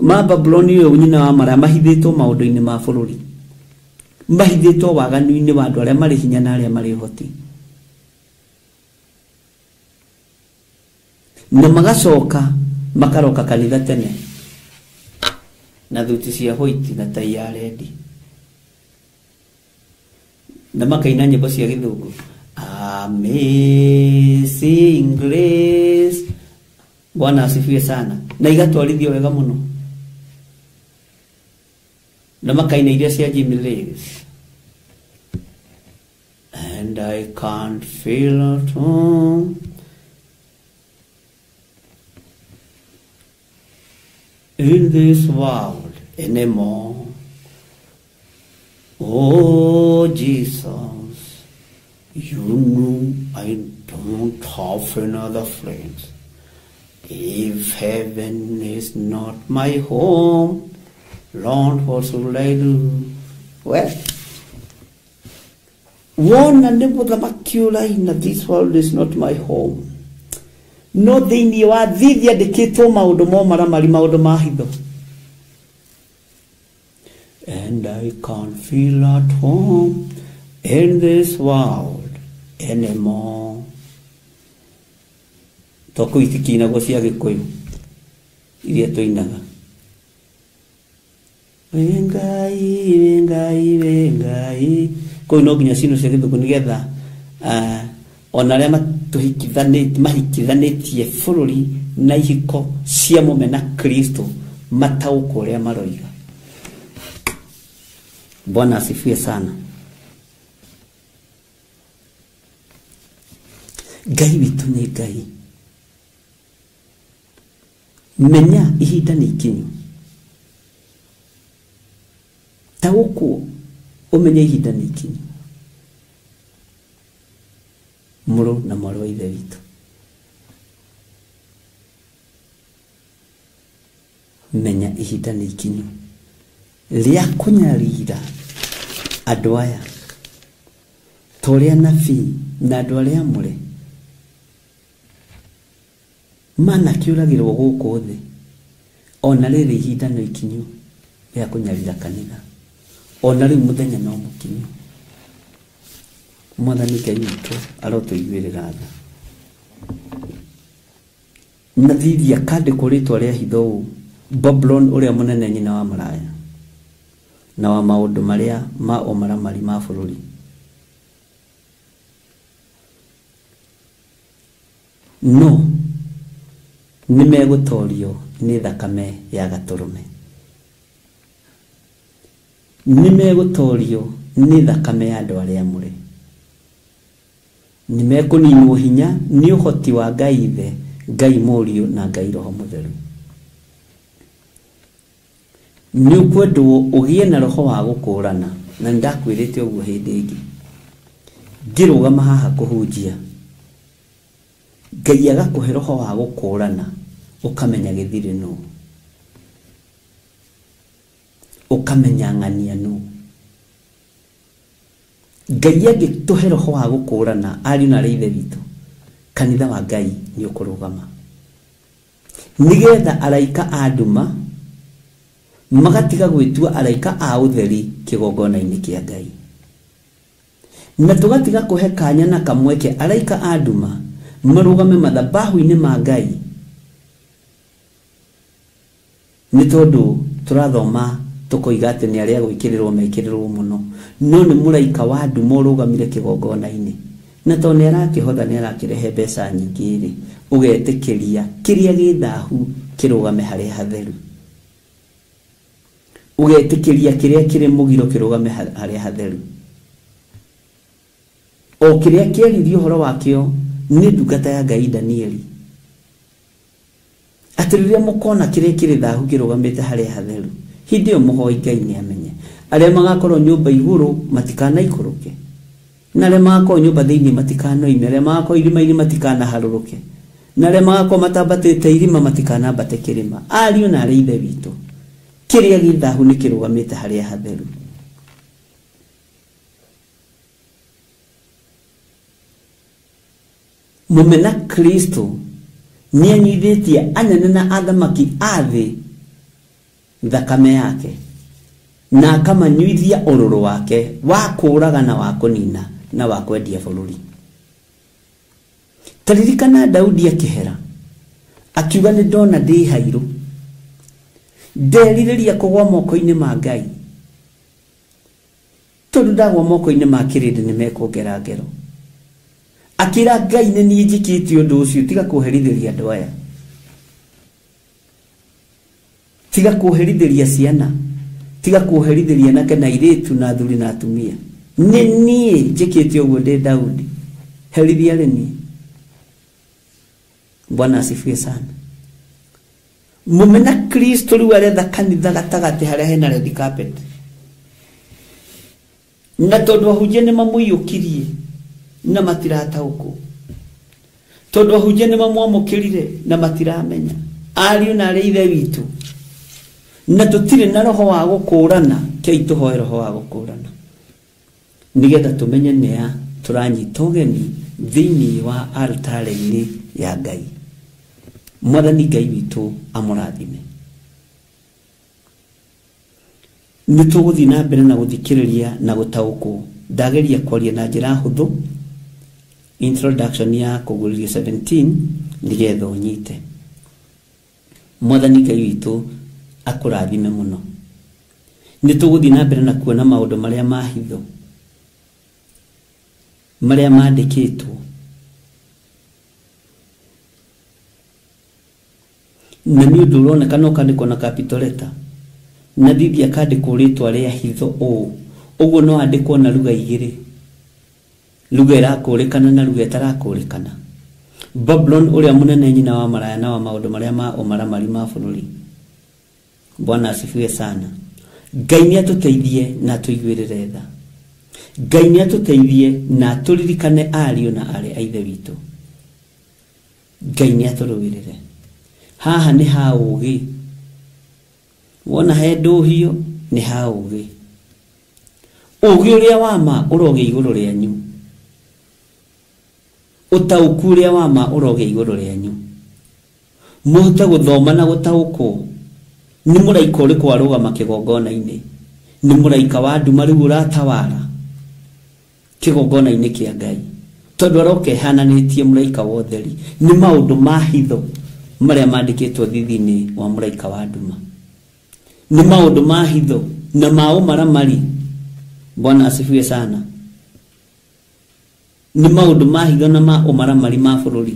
ma Babylon yo nyina wa mara mahithitwo maundu-ini ma bururi mahithitwo waganu-ini wa andu aria mari hinya na aria mari hoti na magacoka makaroka kanitha tene na thuti cia white na tai ya red na makaina nyimbo cia githungu Amazing Grace Bwana asifiwe sana na igatwarithio wega muno na makaina iria cia Jimmy Lewis and I can't feel at home in this world anymore. Oh Jesus, you know I don't have another friend. If heaven is not my home, Lord, what should I do? Well, one and the macula in this world is not my home. No thini wa thithi andikitwo maundu mo maramari maundu ma hitho and I can't feel at home in this world anymore. Toko itikina go cia gikuyu iria tuinaga wengai ko no ginya sino cia githuku nigetha ona ria mahikithanitie bururi na ihiko cia mumena Kristo matauko ria maroiga. Bwana asifiwe sana. Ngai witu ni Ngai. Menya ihinda ni ikinyu. Tauko umenye ihinda ni ikinyu. Muro na mwarĩ wa ithe witũ menya ihinda nĩ ikinyu rĩa kũnyarira andũ aya torĩa nabii na andũ arĩa amũre manakĩũragĩrwo gũkũ thĩ ona rĩrĩ ihinda nĩ ikinyu rĩa kũnyarira kanitha ona rĩu mũthenya no mũkinyu. Mwathani Ngai witũ arotuiguĩrĩra tha na thithi akandĩkwo rĩtwa rĩa hitho Babylon uria munene nyina wa maraya na wa maundu maria ma umaramari ma bururi no nimegutorio ni thakame ya gaturume nimegutorio ni thakame ya andu aria amure nimekuninwo hinya ni uhoti wa Ngai Ithe, Ngai Mũriũ na Ngai Roho Mũtheru. Ni ukwendwo ugie na roho wa gũkũrana, na ndakwĩrĩte ũguo hĩndĩ ĩngĩ ngĩrũgama haha kũhunjia. Ngai agakũhe roho wa gũkũrana, ukamenya gĩthirĩ nũ, ukamenya ng'ania nũ. Ngai agĩtũhe roho wa gũkũrana, ariũ na ithe witũ, kanitha wa Ngai nĩ ũkũrũgama, nigetha araika a nduma magatiga gwĩtua araika a ũtheri kĩgongona-inĩ kĩa Ngai, na tũgatiga kũhe kanya na kamweke araika a nduma marũgame mathabahu-inĩ ma Ngai. Nĩ tondũ tũrathoma tukoiga atĩ nĩ arĩa gwĩkĩrĩrwo mekĩrĩrwo mũno, no nĩ mũraika wa nduma ũrũgamire kĩgongona-inĩ, na tondũ nĩ arakĩhotha nĩ arakĩrehe mbeca nyingĩ-rĩ, ũgetĩkĩria kĩrĩa gĩ thahu kĩrũgame harĩa hatheru, ũgetĩkĩria kĩrĩa kĩrĩ mũgiro kĩrũgame harĩa hatheru. O kĩrĩa kĩeririo ũhoro wakĩo nĩ ndungata ya Ngai Danieli, atĩ rĩrĩa mũkona kĩrĩa kĩrĩ thahu kĩrũgamĩte harĩa hatheru, hĩndĩ ĩyo mũhoi Ngai nĩ amenya. Arĩa magakorwo nyũmba igũrũ matikanaikũrũke, na arĩa magakorwo nyũmba thĩinĩ matikanoime, arĩa magakorwo irima-inĩ matikanaharũrũke, na arĩa magakorwo matambatĩte irima matikanambate kĩrĩma. Ariũ na arĩa ithe witũ, kĩrĩa gĩ thahu nĩ kĩrũgamĩte harĩa hatheru. Mũmena Kristo nĩ anyithĩtie anene na athamaki a thĩ thakame yake, na akamanyuithia ũrũrũ wake wa kũũraga na wa kũnina na wa kwendia bũrũri. Taririkana Daudi akĩhera akiuga, nĩ ndona ndĩ hairũ, nderirĩria kũgwa moko-inĩ ma Ngai, tondũ ndagwa moko-inĩ ma kĩrĩndĩ nĩ mekũngera ngero. Akĩra Ngai, nĩ niĩ njĩkĩte ũndũ ũcio, tiga kũherithĩria andũ aya, tiga kũherithĩria ciana, tiga kũherithĩria anake na airĩtu na athuri na atumia. Nĩ niĩ njĩkĩte ũguo ndĩ Daudi, herithia rĩ niĩ. Bwana asifiwe sana. Mũmena Kristo rĩu aretha kanitha gatagatĩ harĩa hena red carpet, na tondũ ahunjia nĩ mamũiyũkirie na matirataũkwo, tondũ ahunjia nĩ mamwamũkĩrire na matiramenya. Ariũ na arĩa ithe witũ, na tũtirĩ na roho wa gũkũrana, kei tũhoe roho wa gũkũrana, nigetha tũmenye nĩa tũranyita ũgeni thĩinĩ wa altar-inĩ ya Ngai. Mwathani Ngai witũ amũrathime. Nĩ tũgũthiĩ na mbere na gũthikĩrĩria na gũtaũkwo. Ndageria kwaria na njĩra hũthũ introduction ya Kũguũrĩrio 17 nigetha ũnyite. Mwathani Ngai witũ akũrathime mũno. Nĩ tũgũthiĩ na mbere na kuona maũndũ marĩa mahitho, marĩa mandĩkĩtwo, na nĩ ũndũ ũronekana ũkandĩkwo na capital letter, na thithi akandĩkwo rĩtwa rĩa hitho ũũ. Ũguo no andĩkwo na lugha igĩrĩ, lugha ĩrakũrĩkana na lugha ĩtarakũrĩkana. Babylon ũrĩa mũnene nyina wa maraya na wa maũndũ marĩa ma ũmaramari ma bũrũri. Bwana asifiwe sana. Ngai nĩ atũteithie na tũiguĩrĩre tha. Ngai nĩ atũteithie na tũririkane ariũ na arĩa a ithe witũ. Ngai nĩ atũrũĩrĩre. Haha nĩ ha ũũgĩ. Wona he ndũhio nĩ ha ũũgĩ. Ũũgĩ ũrĩa wa ma ũrogĩa igũrũ rĩanyu. Ũtaũku ũrĩa wa ma ũrogĩa igũrũ rĩanyu. Mũhote gũthoma na gũtaũkwo. Nĩ mũraika ũrĩkũ arũgama kĩgongona-inĩ? Nĩ mũraika wa nduma rĩu ũratawara kĩgongona-inĩ kĩa Ngai, tondũ aroka ehananĩtie mũraika wa ũtheri. Nĩ maũndũ ma hitho marĩa mandĩkĩtwo thithi-inĩ wa mũraika wa nduma. Nĩ maũndũ ma hitho na ma ũmaramari. Bwana asifiwe sana. Nĩ maũndũ ma hitho na ma ũmaramari ma bũrũri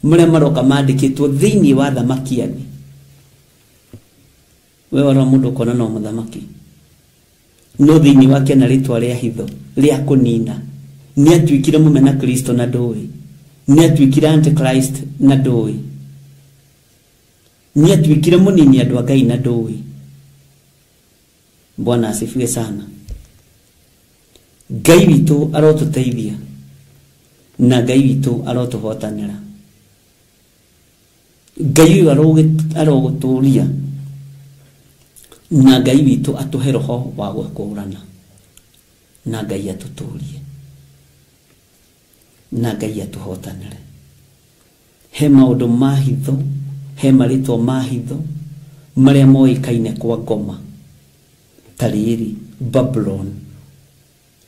marĩa maroka mandĩkĩtwo thĩinĩ wa thamaki thĩ. We wara mũndũ ũkona no mũthamaki, no thĩinĩ wake na rĩtwa rĩa hitho rĩa kũnina ni atuikire mumena Kristo na ndoi, ni atuikire antichrist na ndoi, ni atuikire munini andu a Ngai na ndoi. Bwana asifiwe sana. Ngai witu arotuteithia na Ngai witu arotuhotanira. Ngai aroguturia na Ngai witu atuhe roho wa gukũrana, na Ngai atuturie, na Ngai atuhotanire. He maundu mahitho, he maritwa mahitho maria moikaine kwa ngoma tariri Babylon.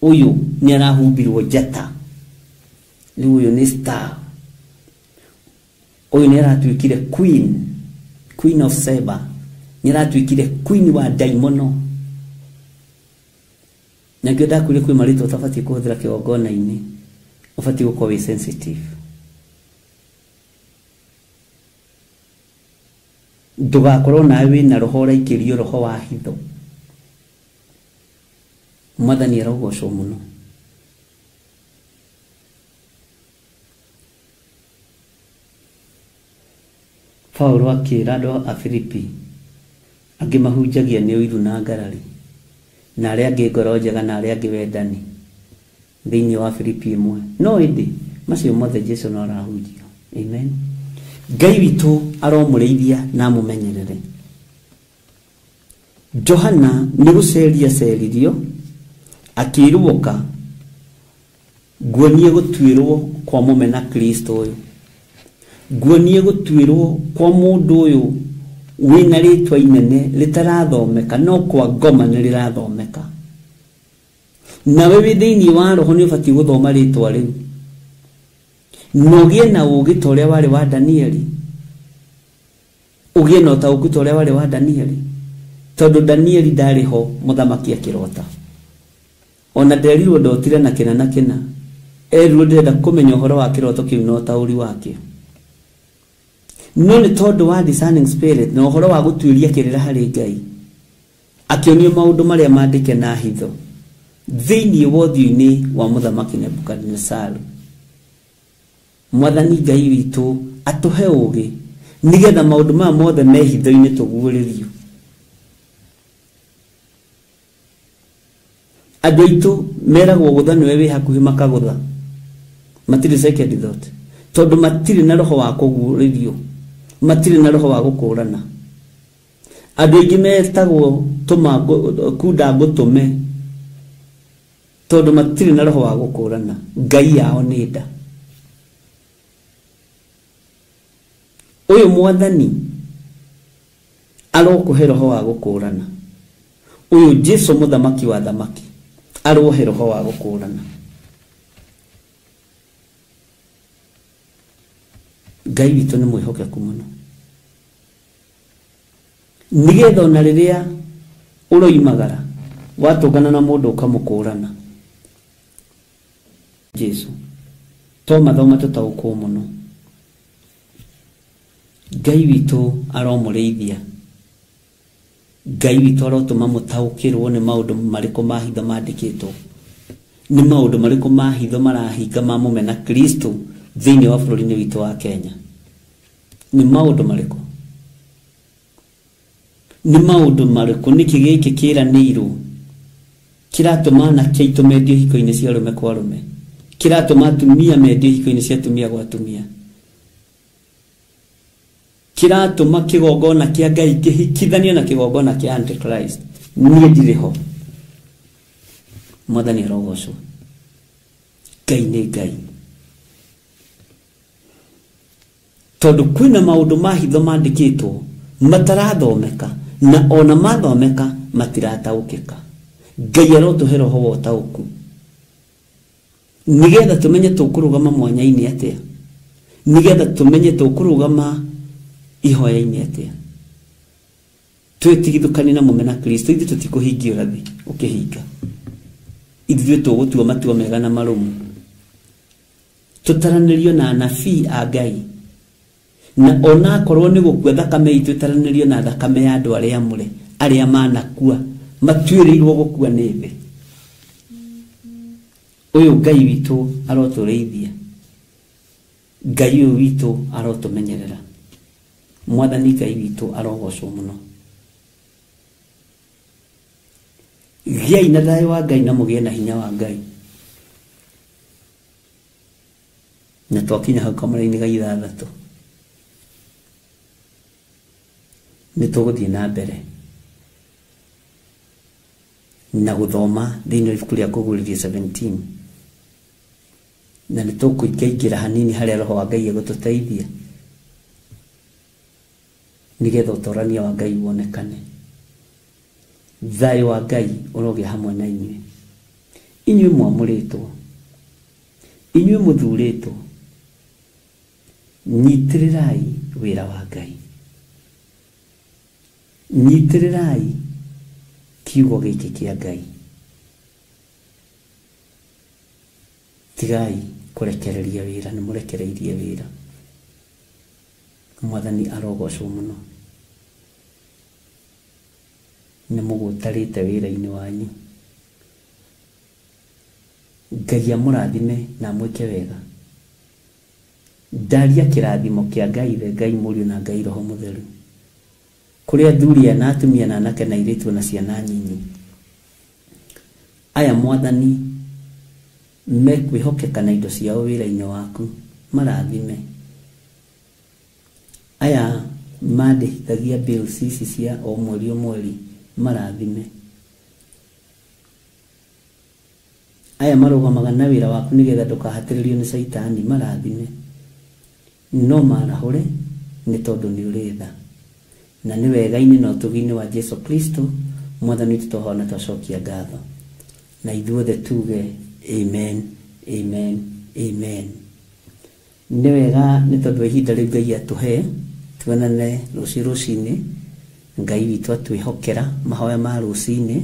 Uyu ni arahumbirwo njata, ni uyu ni star. Uyu ni aratuikire queen of Seba, ni aratuikire queen wa daimono. Na kyo dakule kwi marito tafati kuhudhira kiogona ini, ufati uko we sensitive. Ndugakoro nawe na roho raikirio roho wa hitho. Mwathani arogocwo muno. Paulo akira andu a Filipi angimahunjagia ni uiru na ngarari, na aria angi ngoro njega na aria angi wendani thiini wa Filipi 1. No indi macio mothe Jesu no arahunjia. Amen. Ngai witu aromurithia na mumenyerere. Johana ni guceria ceririo akiruoka guonie gutwirwo kwa mumena Kristo uyu, guonie gutwirwo kwa mundu uyu wina ritwa inene litarathomeka no kwa ngoma ni rirathomeka. Nawe wi thiini wa roho ni ubati guthoma ritwa riu, nogie na ugi toria wari wa Danieli, ugie no ta ugi toria wari wa Danieli, tondu Danieli ndariho muthamaki akirota. Ona nderirwo ndotire na kina erirwo ndirenda kumenya uhoro wa kiroto kiu no tauri wake. No ni tondu wa discerning spirit na uhoro wa gutwiria kirira hari Ngai, akionio maundu maria mandike na hitho thiini wothiini wa muthamaki Nebukadnezar. Mwathani Ngai witu atuhe ugi nigetha maundu ma mothe me hitho-ini tuguuririo. Andu aitu meragwo gutha niwe wi hakuhi makagutha, matiri second thought, tondu matiri na roho wa kuguuririo, matiri na roho wa gukurana. Andu aingi metagwo kunda ngutume, tondu matiri na roho wa gukurana. Ngai yao ni nda. Uyu Mwathani arokuhe roho wa gukurana. Uyu Jesu muthamaki wa thamaki arohe roho wa gukurana. Ngai witu ni mwihokeku muno, nigetha ona riria uroimagara watungana na mundu ukamukurana Jesu to mathoma tutaukwo muno. Ngai witu aromurithia, Ngai witu arotuma mutaukirwo ni maundu mariko mahitho mandikitwo, ni maundu mariko mahitho marahinga ma mumena Kristo thiini wa bururi-ini witu wa Kenya. Ni maundu mariko, ni maundu mariko niki giki kiranirwo kiratuma na kiaitu mendio hiko-ini cia rume kwa rume, kiratuma atumia mendio hiko-ini cia atumia gwa atumia, kiratuma kigongona kia Ngai kihikithania na kigongona kia Antichrist. Nie ndiriho. Mwathani arogocwo. Ngai ni Ngai. Tondu kwina maundu mahitho mandikitwo matarathomeka, na ona mathomeka matirataukika. Ngai arotuhe roho wa utauku nigetha tumenye tukurugama mwanya-ini atia, nigetha tumenye tukurugama ihoya-ini atia, twetigithukani na mumena Kristo. Ithu tutikuhingia urathi ukihinga, ithuĩ tugutua matua mega na marumu, tutaranirio na anabii a Ngai, na ona korwo ni gukua thakame itu itaranirio na thakame ya andu aria amure aria manakua matuĩrĩirwo gukua nĩ thĩ. uyu Ngai witu arotureithia, Ngai uyu witu arotumenyerera, Mwathani Ngai witu arogocwo muno. Giai na thayo wa Ngai na mugie na hinya wa Ngai. Na twakinya hau kamara-inĩ ga 6 nĩ tũgũthiĩ na mbere na gũthoma thĩinĩ wa ibuku rĩa Kũguũrĩrio 17, na nĩ tũkũingĩra hanini harĩa Roho wa Ngai egũtũteithia nĩgetha ũtorania wa Ngai wonekane. Thayũ wa Ngai ũrogĩa hamwe na inyuĩ. Inyuĩ mwamũrĩtwo, inyuĩ mũthurĩtwo, nyitĩrĩrai wĩra wa Ngai, nyitĩrĩrai kiugo gĩkĩ kĩa Ngai, tigai kũrekereria wĩra, nĩ mũrekereirie wĩra. Mwathani arogocwo mũno, nĩ mũgũtarĩte wĩra-inĩ wanyu. Ngai amũrathime na mwĩke wega. Ndaria kĩrathimo kĩa Ngai Ithe, Ngai Mũriũ na Ngai Roho Mũtheru kũrĩ athuri na atumia na anake na airĩtu na ciana nyinyi. Aya Mwathani mekwĩhokeka na indo ciao wĩra-inĩ waku, marathime. Aya mandĩhithagia bills ici cia o mweri o mweri, marathime. Aya marũgamaga na wĩra waku nĩgetha ndũkahatĩrĩrio nĩ Saitani, marathime. No marahũre nĩ tondũ nĩ ũrĩ tha, na nĩ wega-inĩ na ũtugi-inĩ wa Jesu Kristo Mwathani tũtohona na twacokia ngatho. Na ithuothe tuge amen, amen, amen. Nĩ wega nĩ tondũ ihinda rĩu Ngai atũhe, tuonane rũciinĩ. Ngai witũ atwĩhokera mahoya ma rũciinĩ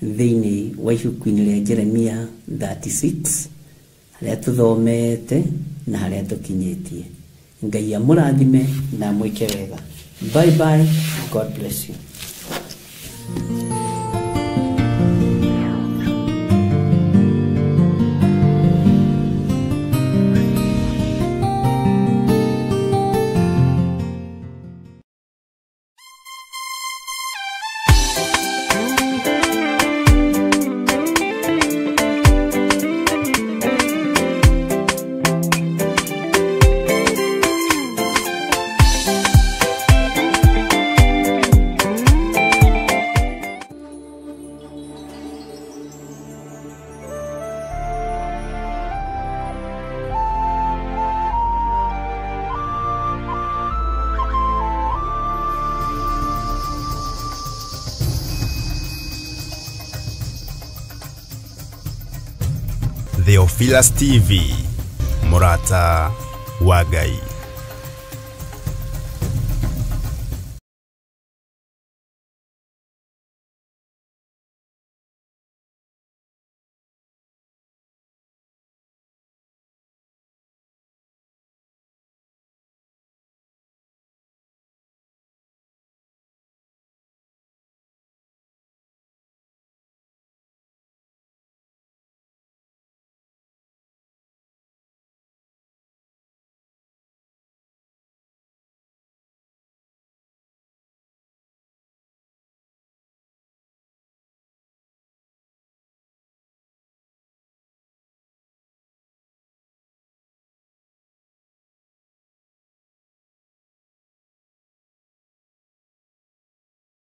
thĩinĩ wa ibuku-inĩ rĩa Jeremia 36 harĩa tũthomete na harĩa tũkinyĩtie. Ngai amũrathime na mwĩke wega. Bye bye. God bless you. Theophilus TV, Murata wa Ngai.